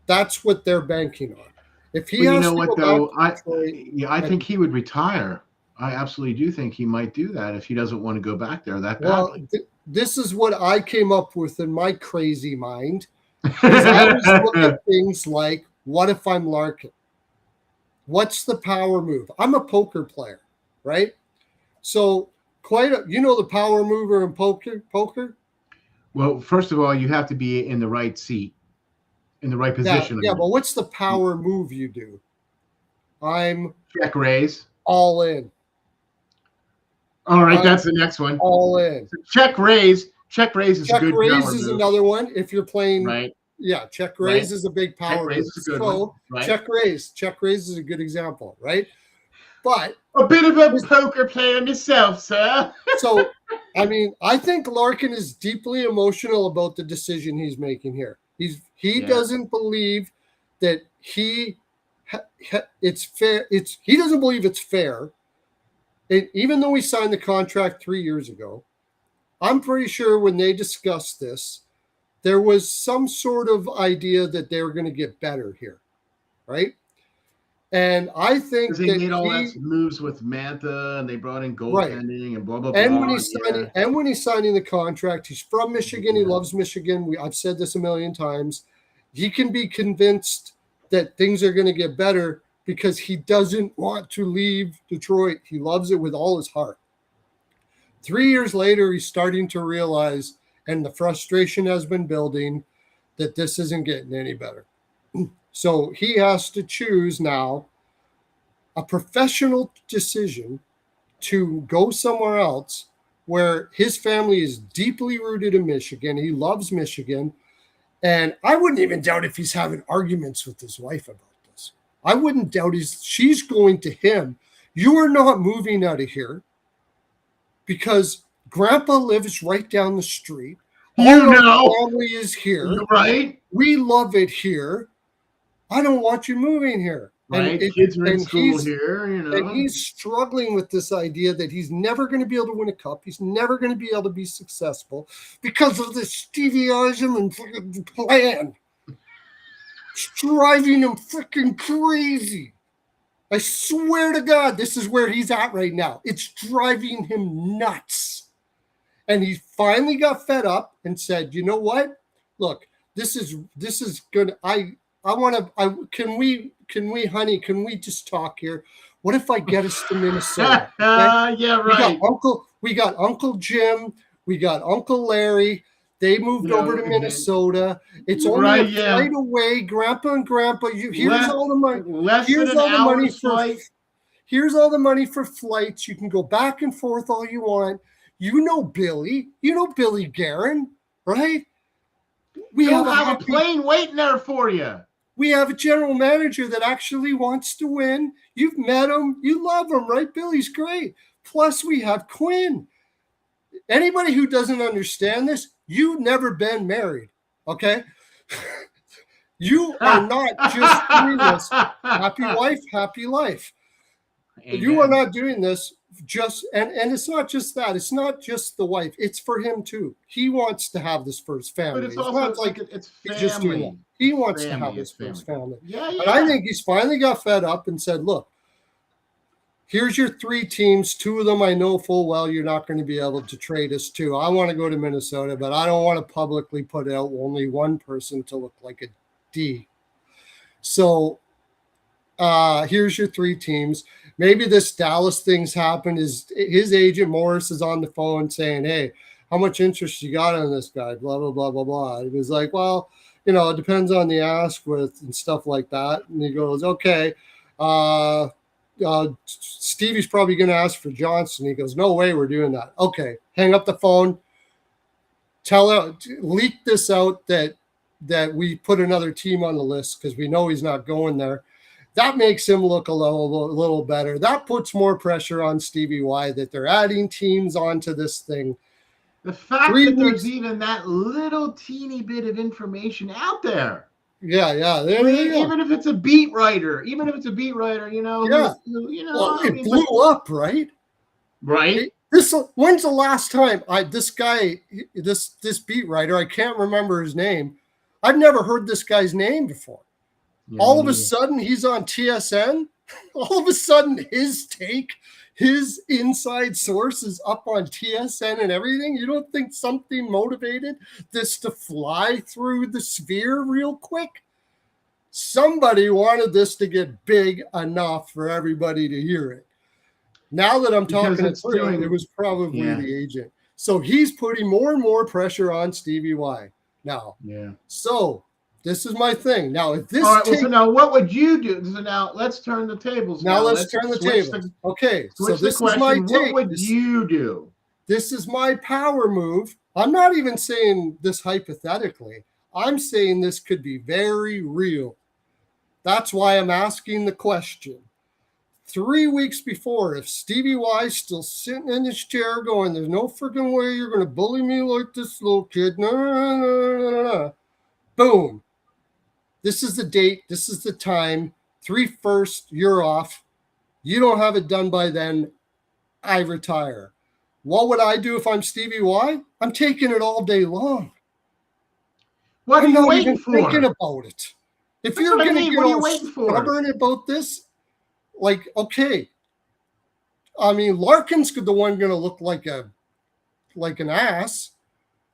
That's what they're banking on. If he has to go back to Detroit, I think he would retire. I absolutely do think he might do that if he doesn't want to go back there that badly. This is what I came up with in my crazy mind. I was looking at things like, what if I'm Larkin? What's the power move? I'm a poker player, right? So the power mover in poker? Well, first of all, you have to be in the right seat, in the right position. Yeah, but what's the power move you do? I'm check raise. All in. All right, that's the next one. All in. So check raise. Check raise is a good power move. Check raise is another one if you're playing. Right. Yeah, check raise is a big power move. So check raise is a good example, right? But a bit of a poker player myself, sir. So, I mean, I think Larkin is deeply emotional about the decision he's making here. He doesn't believe that it's fair. He doesn't believe it's fair. Even though he signed the contract 3 years ago, I'm pretty sure when they discussed this, there was some sort of idea that they were going to get better here, right? And I think they made all that moves with Mantha, and they brought in goaltending and blah blah blah. And when he's signing the contract, he's from Michigan. He loves Michigan. I've said this a million times. He can be convinced that things are going to get better because he doesn't want to leave Detroit. He loves it with all his heart. 3 years later, he's starting to realize, and the frustration has been building, that this isn't getting any better. So he has to choose now a professional decision to go somewhere else where his family is deeply rooted in Michigan. He loves Michigan. And I wouldn't even doubt if he's having arguments with his wife about this. I wouldn't doubt she's going to him, you are not moving out of here because Grandpa lives right down the street. Our family is here. Right. We love it here. I don't want you moving here. Right. Kids are in school here, And he's struggling with this idea that he's never going to be able to win a cup. He's never going to be able to be successful because of this Stevieism and freaking plan. It's driving him freaking crazy. I swear to God, this is where he's at right now. It's driving him nuts. And he finally got fed up and said, you know what? Look, this is good. Can we, honey, can we just talk here? What if I get us to Minnesota? Okay? Yeah, right. We got Uncle Jim. We got Uncle Larry. They moved over to Minnesota. It's only a flight away. Grandpa and Grandpa, here's all the money. Here's all the money for flights. You can go back and forth all you want. You know Billy. You know Billy Guerin, right? He'll have a plane waiting there for you. We have a general manager that actually wants to win. You've met him. You love him, right? Billy's great. Plus, we have Quinn. Anybody who doesn't understand this, you've never been married, okay? You are not just doing this. Happy wife, happy life. Amen. You are not doing this just, and it's not just that. It's not just the wife. It's for him too. He wants to have this first family. But it's also not like it's he's just doing that. He wants to have this first family. Yeah. And I think he's finally got fed up and said, look, here's your 3 teams. 2 of them I know full well you're not going to be able to trade us to. I want to go to Minnesota, but I don't want to publicly put out only one person to look like a D. So here's your 3 teams. Maybe this Dallas thing's happened. His agent Morris is on the phone saying, hey, how much interest you got on this guy? Blah, blah, blah, blah, blah. He was like, well, it depends on the ask with and stuff like that. And he goes, okay. Stevie's probably going to ask for Johnson. He goes, no way we're doing that. Okay, hang up the phone. Leak this out that we put another team on the list because we know he's not going there. That makes him look a little better. That puts more pressure on Stevie Y that they're adding teams onto this thing. The fact that there's even that little teeny bit of information out there. Yeah. Even if it's a beat writer, it blew up, right? Right. When's the last time this beat writer, I can't remember his name. I've never heard this guy's name before. Yeah, all of a sudden he's on TSN. All of a sudden his inside source is up on TSN and everything. You don't think something motivated this to fly through the sphere real quick? Somebody wanted this to get big enough for everybody to hear it. Now that I'm talking it through, it was probably the agent. So he's putting more and more pressure on Stevie Y now. Yeah. So this is my thing. Now, if this so now what would you do? So now let's turn the tables. Now let's turn the tables. Okay. So this is my take. What would you do? This is my power move. I'm not even saying this hypothetically. I'm saying this could be very real. That's why I'm asking the question. 3 weeks before, if Stevie Y's still sitting in his chair going, there's no freaking way you're going to bully me like this little kid. No. Boom. This is the date. This is the time. 3/1, you're off. You don't have it done by then. I retire. What would I do if I'm Stevie Y? I'm taking it all day long. What are you waiting for? Thinking about it. If you're going to get all stubborn about this, like, okay. I mean, Larkin's the one going to look like an ass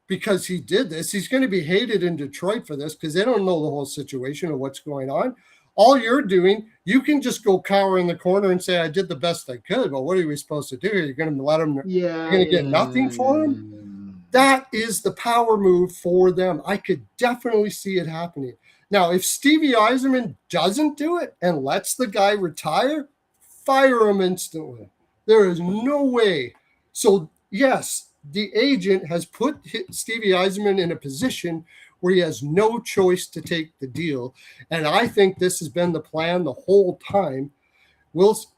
because he did this. He's going to be hated in Detroit for this because they don't know the whole situation of what's going on. All you're doing, you can just go cower in the corner and say, I did the best I could. But what are we supposed to do? You're going to let him, you're going to get nothing for him? That is the power move for them. I could definitely see it happening. Now, if Stevie Yzerman doesn't do it and lets the guy retire, fire him instantly. There is no way. So, yes, the agent has put Stevie Yzerman in a position where he has no choice to take the deal. And I think this has been the plan the whole time.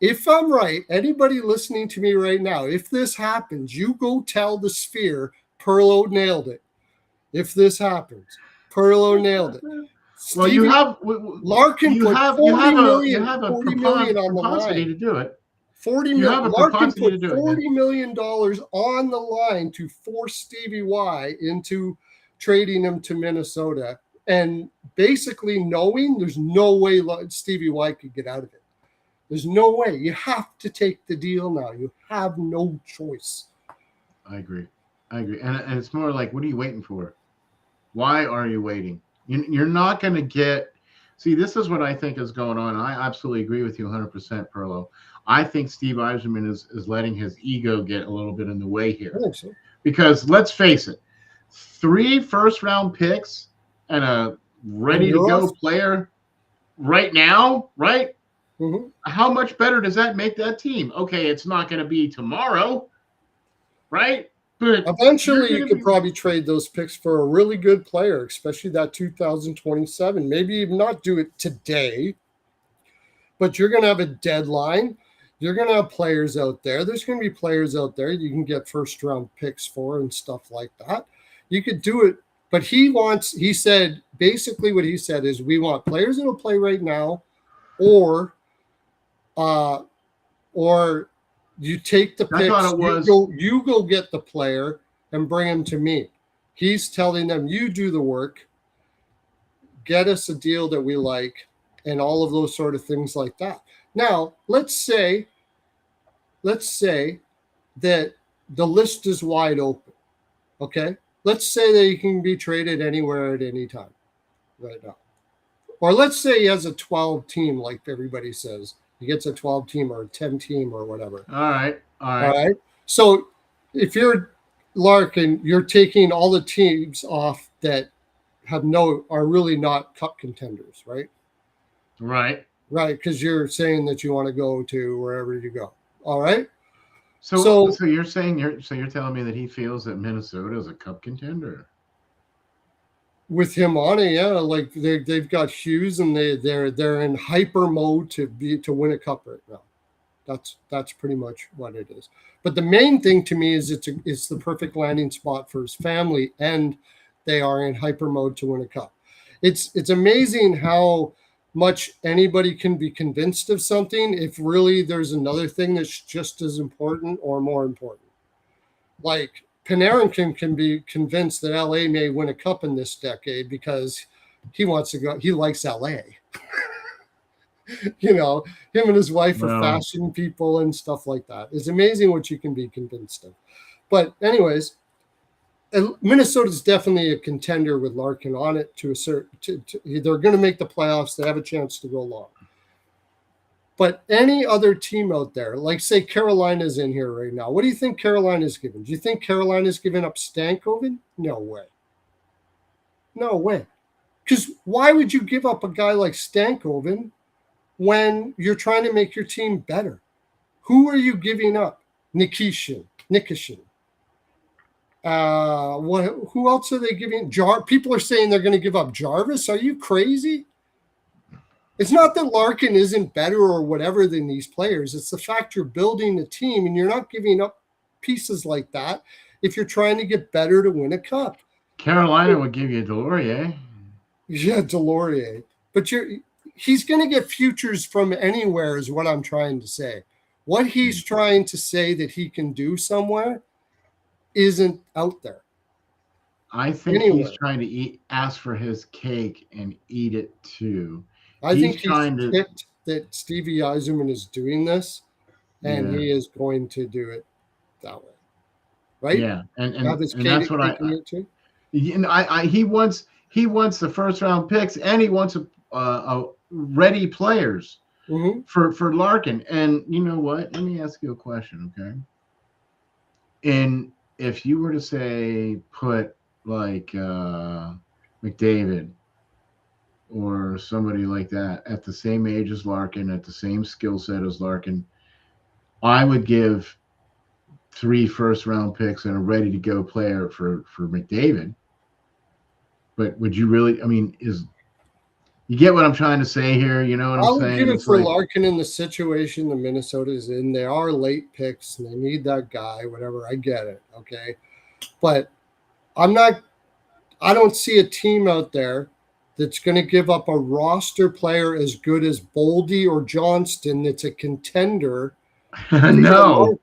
If I'm right, anybody listening to me right now, if this happens, you go tell the Sphere Perlo nailed it. If this happens, Perlo nailed it. Well, you have Larkin put $40 million on the line to do it. Larkin put $40 million on the line to force Stevie Y into trading him to Minnesota, and basically knowing there's no way Stevie Y could get out of it. There's no way. You have to take the deal now. You have no choice. I agree. And it's more like, what are you waiting for? Why are you waiting? You're not going to get – see, this is what I think is going on. I absolutely agree with you 100%, Perlo. I think Steve Yzerman is letting his ego get a little bit in the way here. I think so. Because let's face it, 3 first-round picks and a ready-to-go player right now, right? Mm-hmm. How much better does that make that team? Okay, it's not going to be tomorrow, right? But you're Eventually, going you to could be probably trade those picks for a really good player, especially that 2027. Maybe even not do it today, but you're going to have a deadline. You're going to have players out there. There's going to be players out there you can get first round picks for and stuff like that. You could do it, but he said, basically what he said is we want players that'll play right now, or, uh, or you take the I thought picks, it was. you go get the player and bring him to me. He's telling them, you do the work, get us a deal that we like, and all of those sort of things like that. Now, let's say that the list is wide open. Okay? Let's say that he can be traded anywhere at any time right now. Or let's say he has a 12 team, like everybody says. He gets a 12 team or a 10 team or whatever. All right. All right. So if you're Larkin, you're taking all the teams off that are really not cup contenders, right? Right. Right, because you're saying that you want to go to wherever you go. All right. So you're saying you're telling me that he feels that Minnesota is a cup contender. With him on it, yeah, like they've got Hughes and they're in hyper mode to win a cup right now. That's pretty much what it is. But the main thing to me is it's the perfect landing spot for his family, and they are in hyper mode to win a cup. It's amazing how much anybody can be convinced of something if really there's another thing that's just as important or more important. Like Panarin can be convinced that LA may win a cup in this decade because he wants to go. He likes LA. You know, him and his wife are fashion people and stuff like that. It's amazing what you can be convinced of. But anyways, Minnesota's definitely a contender with Larkin on it to a certain. They're going to make the playoffs. They have a chance to go long. But any other team out there, like say Carolina's in here right now, what do you think Carolina's given? Do you think Carolina's given up Stankoven? No way. No way. Because why would you give up a guy like Stankoven when you're trying to make your team better? Who are you giving up? Nikishin. Who else are they giving? People are saying they're going to give up Jarvis. Are you crazy? It's not that Larkin isn't better or whatever than these players. It's the fact you're building a team and you're not giving up pieces like that if you're trying to get better to win a cup. Carolina would give you Delorier. Yeah, Delorier. But he's going to get futures from anywhere is what I'm trying to say. What he's trying to say that he can do somewhere isn't out there. I think he's trying to ask for his cake and eat it too. I think he's picked that Stevie Yzerman is doing this, and he is going to do it that way, right? Yeah, and that's what he wants. He wants the first round picks, and he wants a ready players for Larkin. And you know what? Let me ask you a question, okay? And if you were to say put like McDavid or somebody like that at the same age as Larkin, at the same skill set as Larkin, I would give 3 first-round picks and a ready-to-go player for McDavid. But would you really? I mean, you get what I'm trying to say here? You know what I'm saying? I would give it for Larkin in the situation the Minnesota is in. They are late picks and they need that guy. Whatever, I get it. Okay, but I don't see a team out there that's going to give up a roster player as good as Boldy or Johnston that's a contender. No.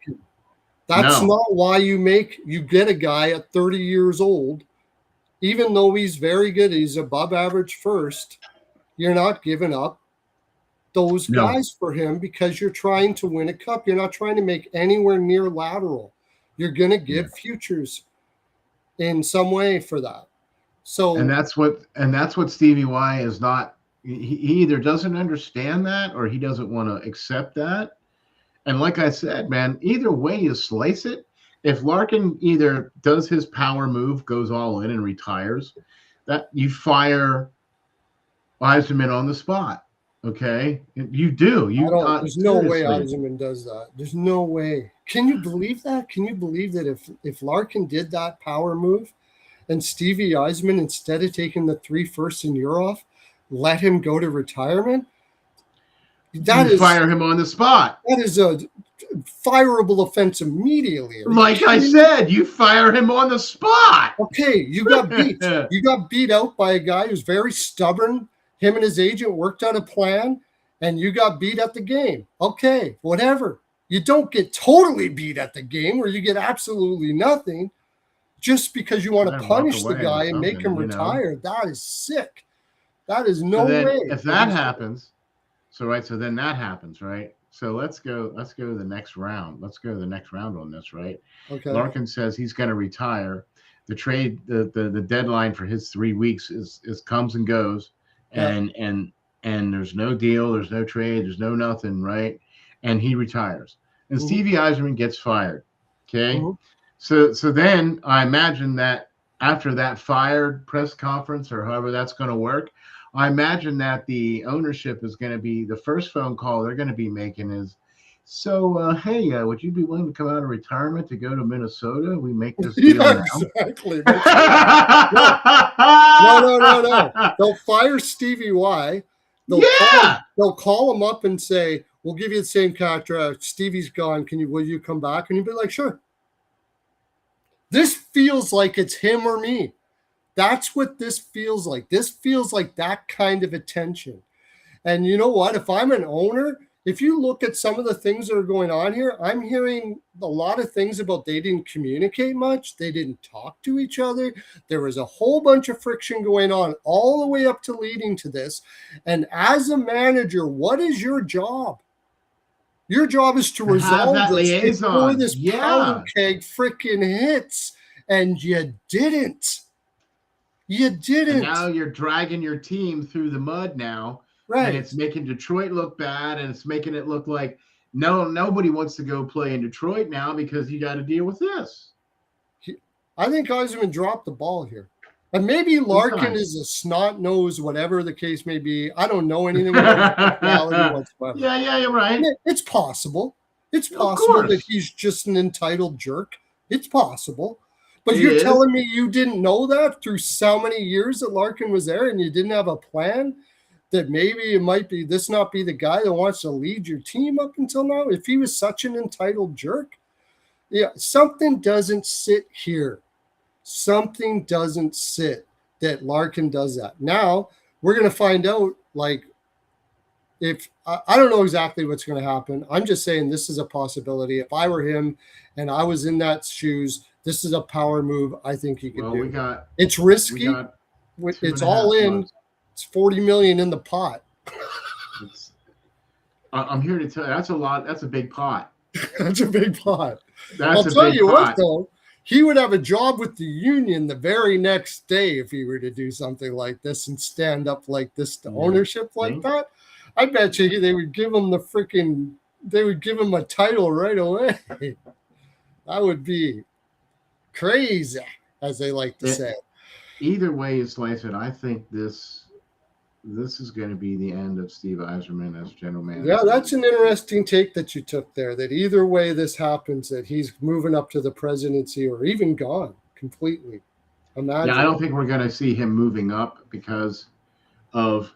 That's not why you get a guy at 30 years old, even though he's very good, he's above average first. You're not giving up those guys for him because you're trying to win a cup. You're not trying to make anywhere near lateral. You're going to give futures in some way for that. So and that's what Stevie Y is not. He either doesn't understand that or he doesn't want to accept that. And like I said, man, either way you slice it, if Larkin either does his power move, goes all in and retires, that you fire Yzerman on the spot. Okay, you do. I You don't. There's no way seriously. Eisenman does that. There's no way. Can you believe that? Can you believe that if Larkin did that power move and Stevie Eisenman, instead of taking the 3 firsts in year off, let him go to retirement? That You is fire him on the spot. that is a fireable offense immediately. Are you Like I kidding me? said, you fire him on the spot. Okay, you got beat. You got beat out by a guy who's very stubborn. Him and his agent worked out a plan, and you got beat at the game. Okay, whatever. You don't get totally beat at the game where you get absolutely nothing just because you want to Walk punish the away or guy and make him something, you know. retire. That is sick. That is So no then, way. if that happens, so then that happens, right? So let's go to the next round. Let's go to the next round on this, right? Okay. Larkin says he's going to retire. The trade, the deadline for his 3 weeks is comes and goes, and there's no deal, there's no trade, there's no nothing, right? And he retires, and Stevie Eiserman gets fired. Okay, so then I imagine that after that fired press conference or however that's going to work, I imagine that the ownership is going to be the first phone call they're going to be making is, so hey, would you be willing to come out of retirement to go to Minnesota? We make this deal Yeah, now. exactly. No. They'll fire Stevie Y. They'll call him up and say, "We'll give you the same contract. Stevie's gone. Will you come back?" And he'd be like, "Sure." This feels like it's him or me. That's what this feels like. This feels like that kind of attention. And you know what? If I'm an owner, if you look at some of the things that are going on here, I'm hearing a lot of things about they didn't communicate much. They didn't talk to each other. There was a whole bunch of friction going on all the way up to leading to this. And as a manager, what is your job? Your job is to resolve that this liaison. before this powder keg freaking hits. And you didn't. You didn't. And now you're dragging your team through the mud now. Right. And it's making Detroit look bad, and it's making it look like nobody wants to go play in Detroit now because you got to deal with this. I think Eiserman dropped the ball here. And maybe Larkin is a snot nose, whatever the case may be. I don't know anything about reality whatsoever. Yeah, you're right. It's possible. It's possible that he's just an entitled jerk. It's possible. But you're telling me you didn't know that through so many years that Larkin was there and you didn't have a plan? That maybe it might be this not be the guy that wants to lead your team up until now? If he was such an entitled jerk? Yeah, something doesn't sit here. Something doesn't sit that Larkin does that. Now, we're going to find out, like, if I don't know exactly what's going to happen. I'm just saying this is a possibility. If I were him and I was in that shoes, this is a power move I think he could do. It's risky. It's all in. It's $40 million in the pot. I'm here to tell you that's a lot. That's a big pot. That's a big pot. I'll tell you what, though, he would have a job with the union the very next day if he were to do something like this and stand up like this to ownership like that. I bet you they would give him they would give him a title right away. That would be crazy, as they like to say. Either way, Slice it. I think this is going to be the end of Steve Yzerman as general manager. Yeah, that's an interesting take that you took there, that either way this happens, that he's moving up to the presidency or even gone completely. Imagine. Yeah, I don't think we're going to see him moving up because of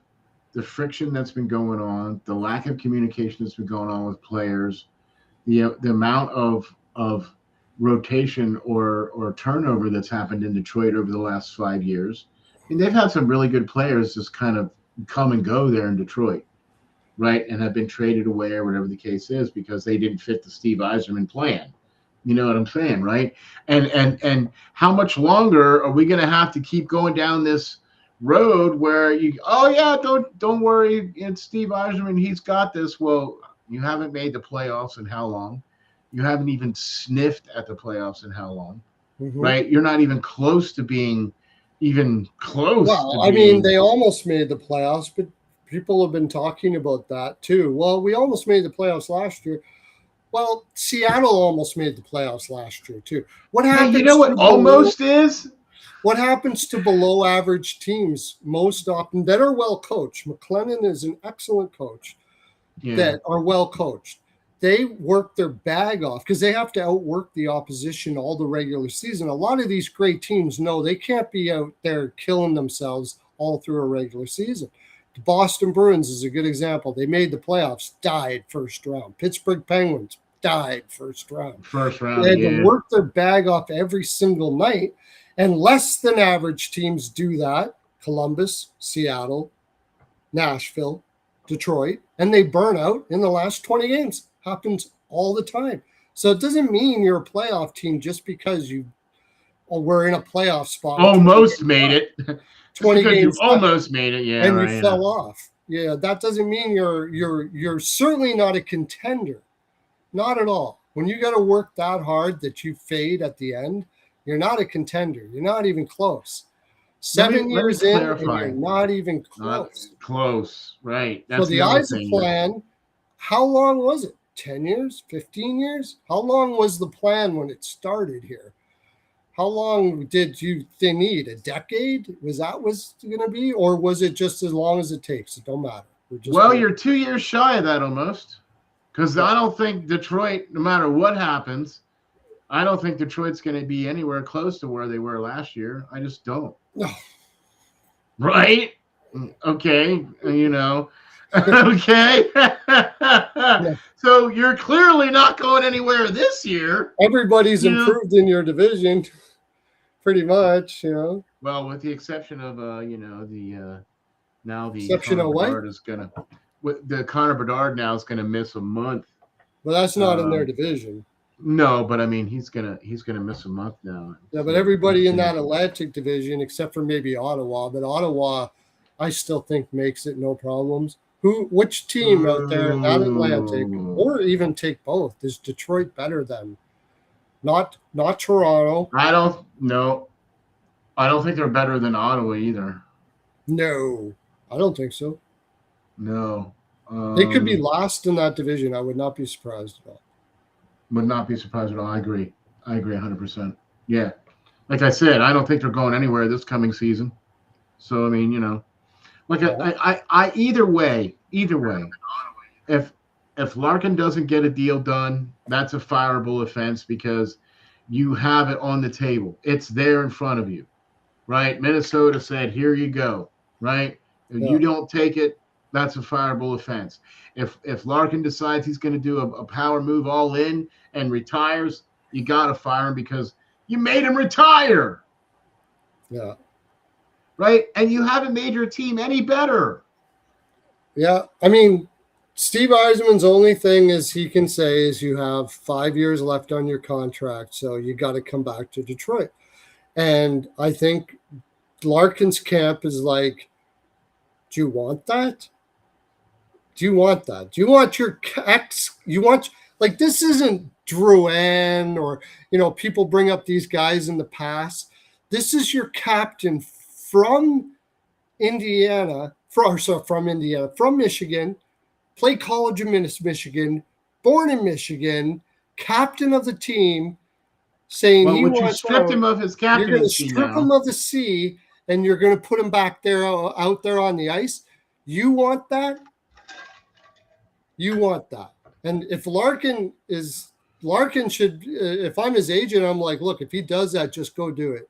the friction that's been going on, the lack of communication that's been going on with players, the amount of rotation or turnover that's happened in Detroit over the last 5 years. I mean, they've had some really good players just kind of come and go there in Detroit, right? And have been traded away or whatever the case is because they didn't fit the Steve Yzerman plan. You know what I'm saying, right? And how much longer are we going to have to keep going down this road where don't worry, it's Steve Yzerman, he's got this. Well, you haven't made the playoffs in how long? You haven't even sniffed at the playoffs in how long, right? You're not even close to being even close. Well, I mean, they almost made the playoffs, but people have been talking about that too. Well, we almost made the playoffs last year. Well, Seattle almost made the playoffs last year too. What happened? Hey, you know what almost is? What happens to below average teams most often that are well coached? McLennan is an excellent coach that are well coached. They work their bag off because they have to outwork the opposition all the regular season. A lot of these great teams know they can't be out there killing themselves all through a regular season. The Boston Bruins is a good example. They made the playoffs, died first round. Pittsburgh Penguins died first round. First round, They had to work their bag off every single night, and less than average teams do that. Columbus, Seattle, Nashville, Detroit, and they burn out in the last 20 games. Happens all the time. So it doesn't mean you're a playoff team just because you were in a playoff spot. Almost made it. 20 games you almost made it, and you fell off. Yeah, that doesn't mean you're certainly not a contender. Not at all. When you got to work that hard that you fade at the end, you're not a contender. You're not even close. 7 years in, and you're not even close. Not close, right? That's so the Isaac plan, how long was it? 10 years? 15 years? How long was the plan when it started here? How long did they need? A decade? Was going to be? Or was it just as long as it takes? It don't matter. You're 2 years shy of that almost. Because I don't think Detroit, no matter what happens, I don't think Detroit's going to be anywhere close to where they were last year. I just don't. No. Right? Okay. Okay. Yeah. So you're clearly not going anywhere this year. Everybody's improved in your division, pretty much, Well, with the exception of now the exception of what? The Connor Bedard now is gonna miss a month. Well, that's not in their division. No, but I mean he's gonna miss a month now. Yeah, but everybody in that Atlantic division, except for maybe Ottawa, but Ottawa, I still think makes it no problems. Which team out there in that Atlantic, or even take both, is Detroit better than? Not Toronto. I don't know. I don't think they're better than Ottawa either. No, I don't think so. No. They could be last in that division. I would not be surprised at all. Would not be surprised at all. I agree 100%. Yeah. Like I said, I don't think they're going anywhere this coming season. So, I mean, I either way, if Larkin doesn't get a deal done, that's a fireable offense because you have it on the table. It's there in front of you, right? Minnesota said, here you go, right? If you don't take it, that's a fireable offense. If Larkin decides he's going to do a power move all in and retires, you got to fire him because you made him retire. Yeah. Right? And you haven't made your team any better. Yeah. I mean, Steve Yzerman's only thing is he can say is you have 5 years left on your contract, so you got to come back to Detroit. And I think Larkin's camp is like, do you want that? Do you want that? Do you want your ex? This isn't Drouin or, people bring up these guys in the past. This is your captain from Indiana, from Michigan, played college in Michigan, born in Michigan, captain of the team, saying you stripped him of his captaincy. You're going to strip him of the C, and you're going to put him back there out there on the ice. You want that? You want that. And if Larkin should, if I'm his agent, I'm like, look, if he does that, just go do it.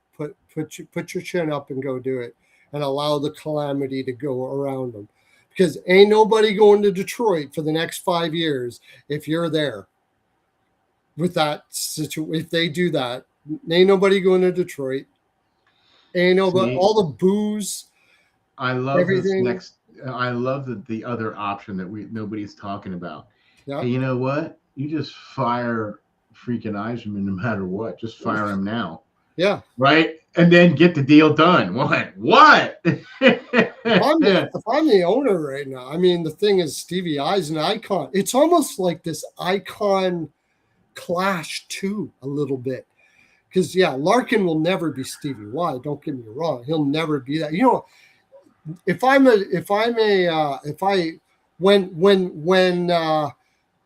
Put your chin up and go do it, and allow the calamity to go around him, because ain't nobody going to Detroit for the next 5 years if you're there. With that situation, if they do that, ain't nobody going to Detroit. Ain't nobody. All the booze. I love everything. I love the other option that nobody's talking about. Yeah. Hey, you know what? You just fire freaking Yzerman no matter what. Just fire him now. Yeah. Right? And then get the deal done. What? If I'm the owner right now, I mean, the thing is, Stevie I's an icon. It's almost like this icon clash too, a little bit. Because Larkin will never be Stevie Y. Don't get me wrong. He'll never be that. When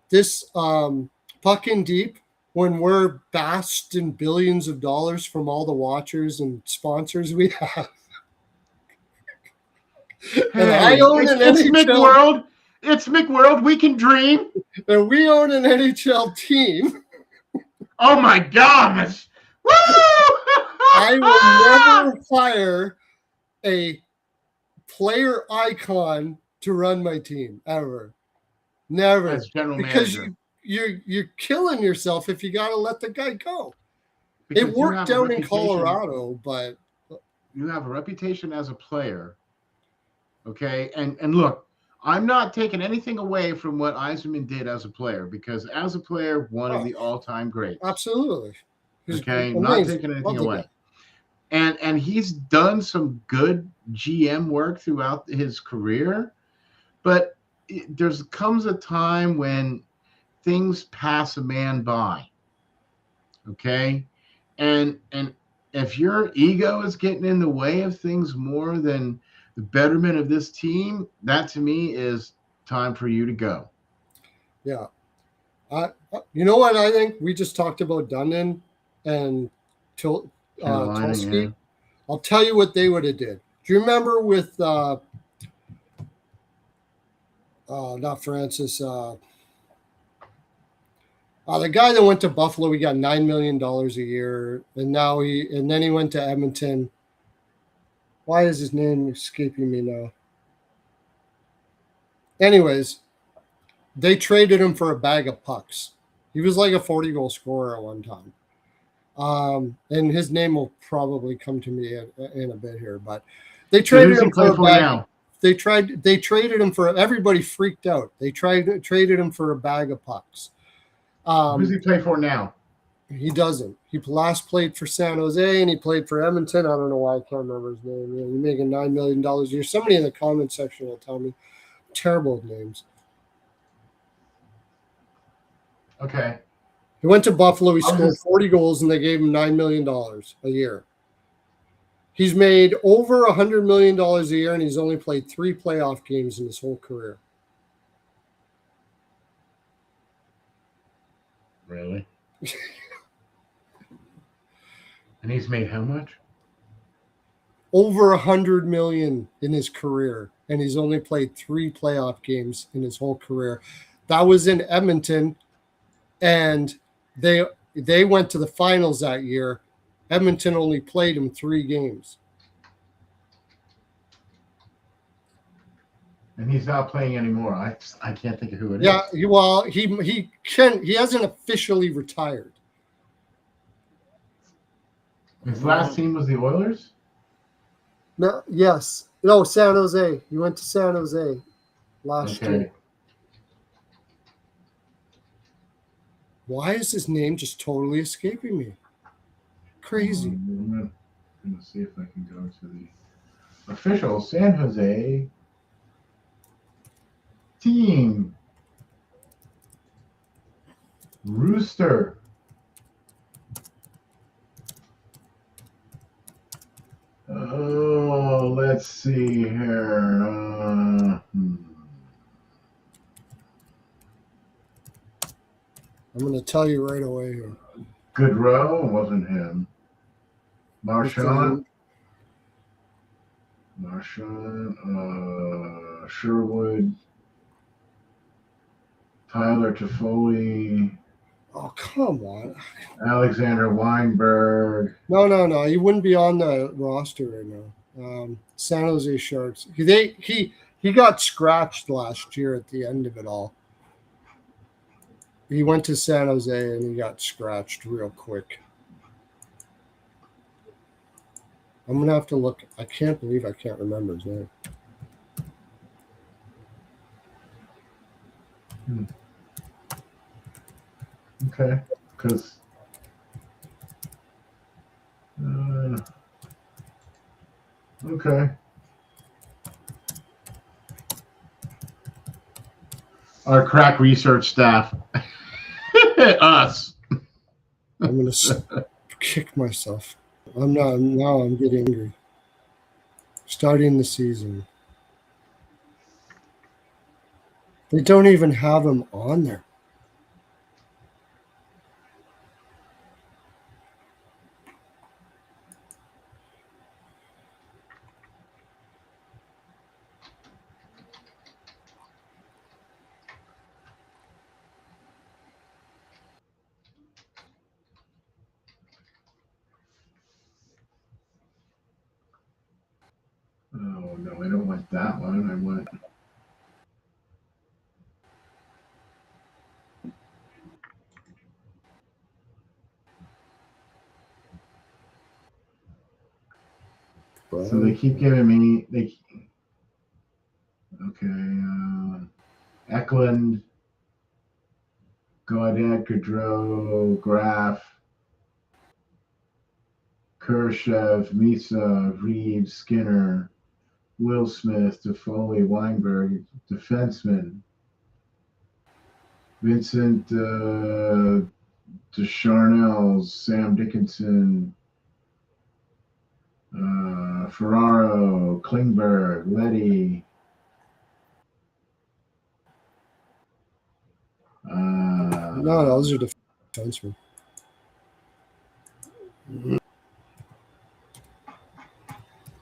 this puck in deep, when we're basked in billions of dollars from all the watchers and sponsors we have. And I Hey, own an it's NHL, McWorld. It's McWorld. We can dream. and we own an NHL team. Oh my gosh. Woo! I will never hire a player icon to run my team ever. Never. As general Because manager. you're killing yourself if you got to let the guy go. Because It you worked have a down in reputation- Colorado, but You have a reputation as a player. Okay. And look, I'm not taking anything away from what Yzerman did as a player, because as a player, one of the all-time greats. absolutely. He's Okay. amazing. Not taking anything Love the away. guy. And he's done some good GM work throughout his career, but there's comes a time when things pass a man by. Okay. And if your ego is getting in the way of things more than the betterment of this team, that to me is time for you to go. Yeah. You know what I think? We just talked about Dundon and Carolina, Tulski. yeah. I'll tell you what they would have did. Do you remember with not Francis, the guy that went to Buffalo? He got $9 million a year, and then he went to Edmonton. Why is his name escaping me now? Anyways, they traded him for a bag of pucks. He was like a 40-goal scorer at one time. And his name will probably come to me in a bit here, but they traded him for a bag. Now? They traded him for, everybody freaked out. They traded him for a bag of pucks. Who's he play for now? He doesn't. He last played for San Jose and he played for Edmonton. I don't know why I can't remember his name. You're making $9 million a year. Somebody in the comment section will tell me. Terrible names. Okay. He went to Buffalo. He scored 40 goals, and they gave him $9 million a year. He's made over $100 million a year, and he's only played 3 playoff games in his whole career. Really? And he's made how much? Over $100 million in his career, and he's only played 3 playoff games in his whole career. That was in Edmonton, and they went to the finals that year. Edmonton only played him 3 games. And he's not playing anymore. I can't think of who it is. Yeah, he hasn't officially retired. His last team was the Oilers? No, yes. No, San Jose. He went to San Jose last year. Why is his name just totally escaping me? Crazy. I'm going to see if I can go to the official San Jose team. Rooster. Oh, let's see here. I'm going to tell you right away here. Goodrow wasn't him. Marchand, Sherwood, Tyler Toffoli. Oh, come on. Alexander Weinberg. No. He wouldn't be on the roster right now. San Jose Sharks. He got scratched last year at the end of it all. He went to San Jose and he got scratched real quick. I'm going to have to look. I can't believe I can't remember his name. Okay, because okay. Our crack research staff. Us. I'm going to kick myself. I'm getting angry. Starting the season. They don't even have him on there. No, I don't want that one. I want. So they keep giving me Eklund, Gaudet, Gaudreau, Graf, Khrushchev, Misa, Reeves, Skinner, Will Smith, Toffoli, Weinberg, defenseman, Vincent Descharnels, Sam Dickinson, Ferraro, Klingberg, Letty. No, those are defensemen.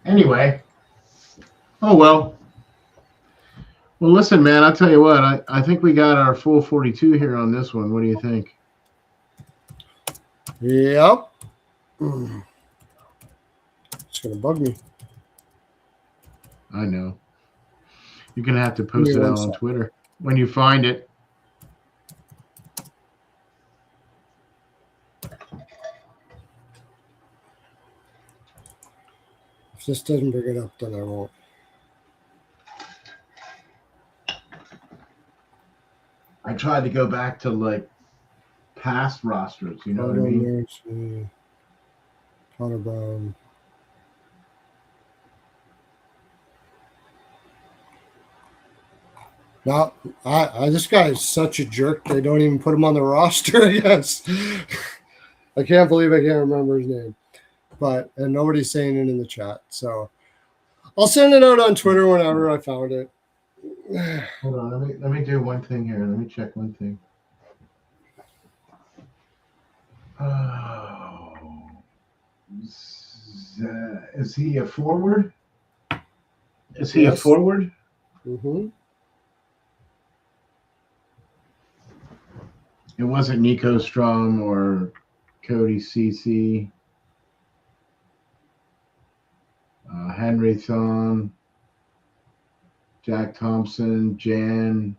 Anyway. Oh, well. Well, listen, man, I'll tell you what. I think we got our full 42 here on this one. What do you think? Yep. It's going to bug me. I know. You're going to have to post it out on Twitter when you find it. If this doesn't bring it up, then I won't. I tried to go back to like past rosters, you know what I mean? Connor Brown. Now, this guy is such a jerk. They don't even put him on the roster, I guess. I can't believe I can't remember his name. And nobody's saying it in the chat. So I'll send it out on Twitter whenever I found it. Hold on, let me do one thing here. Let me check one thing. Oh, is he a forward? Is he a forward? Mm-hmm. It wasn't Nico Strom or Cody Ceci. Henry Thon, Jack Thompson, John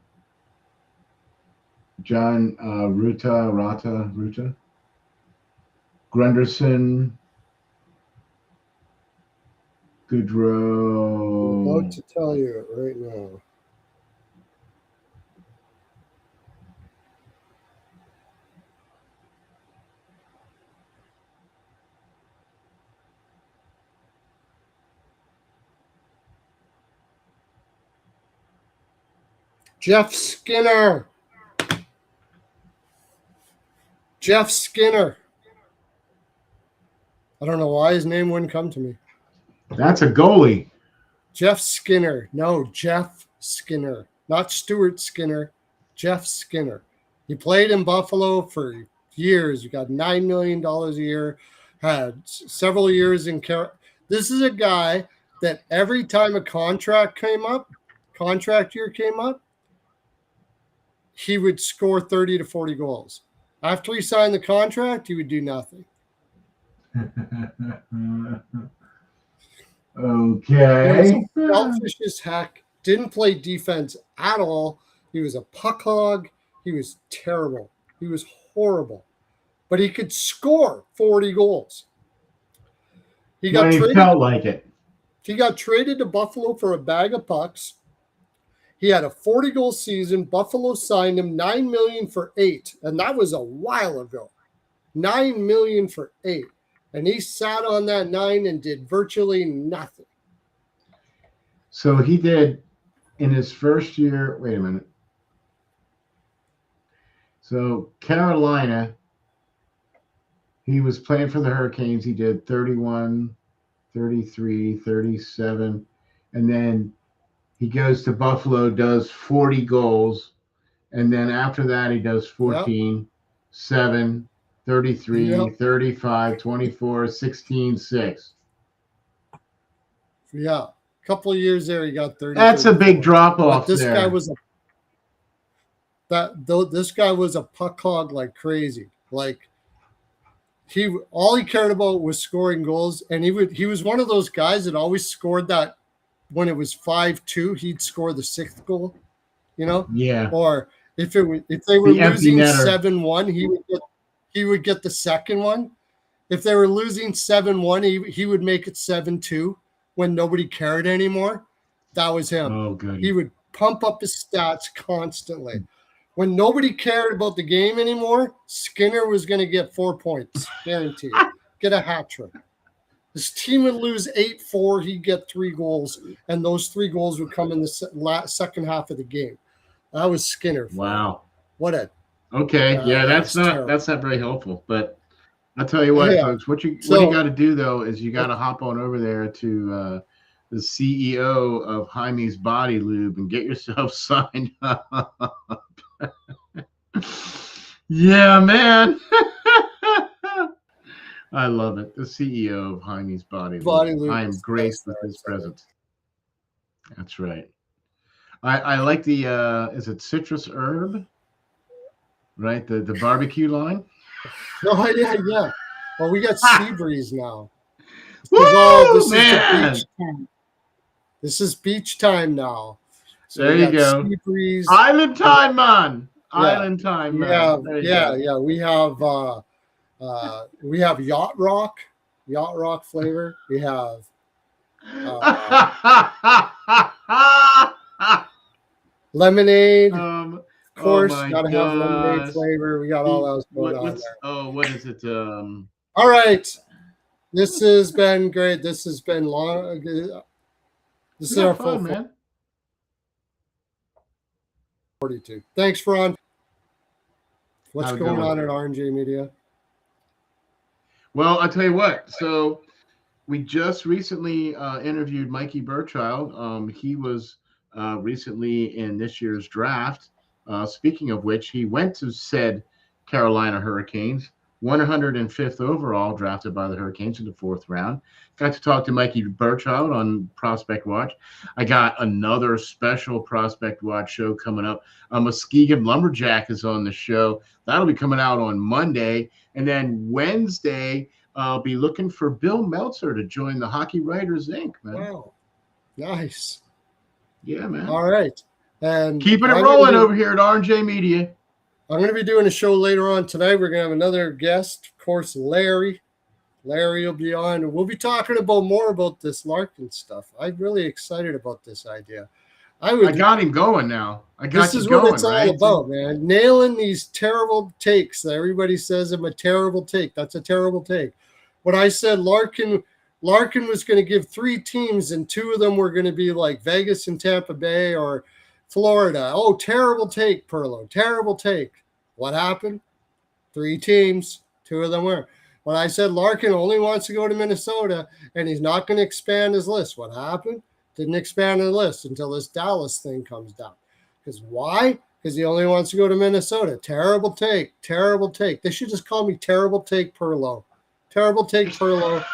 Ruta, Grunderson, Goudreau. I'm about to tell you it right now. Jeff Skinner. I don't know why his name wouldn't come to me. That's a goalie. Jeff Skinner. No, Jeff Skinner. Not Stuart Skinner. Jeff Skinner. He played in Buffalo for years. He got $9 million a year. Had several years in This is a guy that every time a contract year came up, he would score 30 to 40 goals. After he signed the contract, he would do nothing. Okay. He was selfish as heck. Didn't play defense at all. He was a puck hog. He was terrible. He was horrible. But he could score 40 goals. He felt like it. He got traded to Buffalo for a bag of pucks. He had a 40-goal season. Buffalo signed him $9 million for 8, and that was a while ago. $9 million for 8, and he sat on that 9 and did virtually nothing. So he did in his first year. Wait a minute. So Carolina, he was playing for the Hurricanes. He did 31, 33, 37, and then he goes to Buffalo, does 40 goals, and then after that he does 14, 7, 33, 35, 24, 16, 6. Yeah, a couple of years there he got 30. That's 34. A big drop off. This guy was a puck hog like crazy. Like all he cared about was scoring goals, and he was one of those guys that always scored that when it was 5-2, he'd score the 6th goal, Yeah. or if they were The empty losing netter. 7-1, he would get the second one. If they were losing 7-1, he would make it 7-2 when nobody cared anymore. That was him. Oh, good. He would pump up his stats constantly. When nobody cared about the game anymore, Skinner was going to get 4 points, guaranteed. Get a hat trick. His team would lose 8-4. He'd get 3 goals, and those 3 goals would come in the second half of the game. That was Skinner. Wow. What a okay. Yeah, that's not very helpful. But I'll tell you what, folks. What you got to do though is you got to hop on over there to the CEO of Jaime's Body Lube and get yourself signed up. Yeah, man. I love it. The CEO of Jaime's Body Lube. I am graced with his presence. That's right. I like the is it citrus herb? Right, the barbecue line. Oh yeah. Well, we got sea breeze now. Woo, man! This is beach time now. So there you go. Sea breeze. Island time, man. Island time, man. Yeah. We have yacht rock flavor. We have lemonade. Of course, gotta have lemonade flavor. We got all those going on there. Oh, what is it? All right. This has been great. This has been long. This is our full man. 42. Thanks, Ron. What's going on at R&J Media? Well, I'll tell you what. So we just recently interviewed Mikey Burchild. He was recently in this year's draft. Speaking of which, he went to said Carolina Hurricanes, 105th overall, drafted by the Hurricanes in the 4th round. Got to talk to Mikey Burchild on Prospect Watch. I got another special Prospect Watch show coming up. A Muskegon Lumberjack is on the show. That'll be coming out on Monday. And then Wednesday, I'll be looking for Bill Meltzer to join the Hockey Writers, Inc., man. Wow. Nice. Yeah, man. All right. And keeping it rolling over here at R&J Media. I'm going to be doing a show later on tonight. We're going to have another guest, of course, Larry. Larry will be on, and we'll be talking more about this Larkin stuff. I'm really excited about this idea. I got him going now. This is what it's all about, man. Nailing these terrible takes that everybody says I'm a terrible take. That's a terrible take. When I said Larkin was going to give 3 teams, and 2 of them were going to be like Vegas and Tampa Bay or Florida. Oh, terrible take, Perlo. Terrible take. What happened? 3 teams. 2 of them were. When I said Larkin only wants to go to Minnesota and he's not going to expand his list, what happened? Didn't expand the list until this Dallas thing comes down. Because why? Because he only wants to go to Minnesota. Terrible take. Terrible take. They should just call me Terrible Take Perlo. Terrible Take Perlo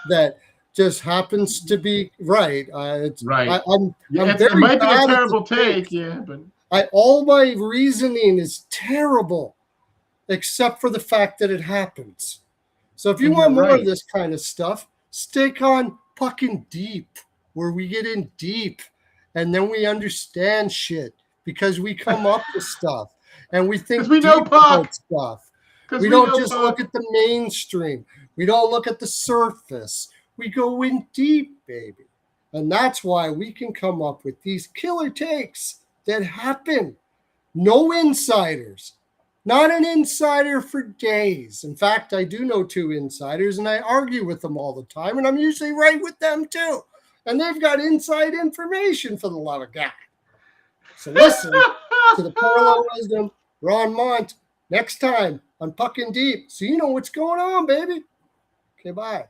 that just happens to be right. It's right. I'm it very might be a bad terrible take, yeah, but all my reasoning is terrible, except for the fact that it happens. So if you want more of this kind of stuff, stick on Pucking Deep, where we get in deep, and then we understand shit because we come up with stuff and we think we know about stuff. We don't just look at the mainstream. We don't look at the surface. We go in deep, baby. And that's why we can come up with these killer takes that happen. No insiders. Not an insider for days. In fact, I do know 2 insiders, and I argue with them all the time, and I'm usually right with them too. And they've got inside information, for the love of God. So listen to the Parallel Wisdom, Ron Mont, next time on Pucking Deep, so you know what's going on, baby. Okay, bye.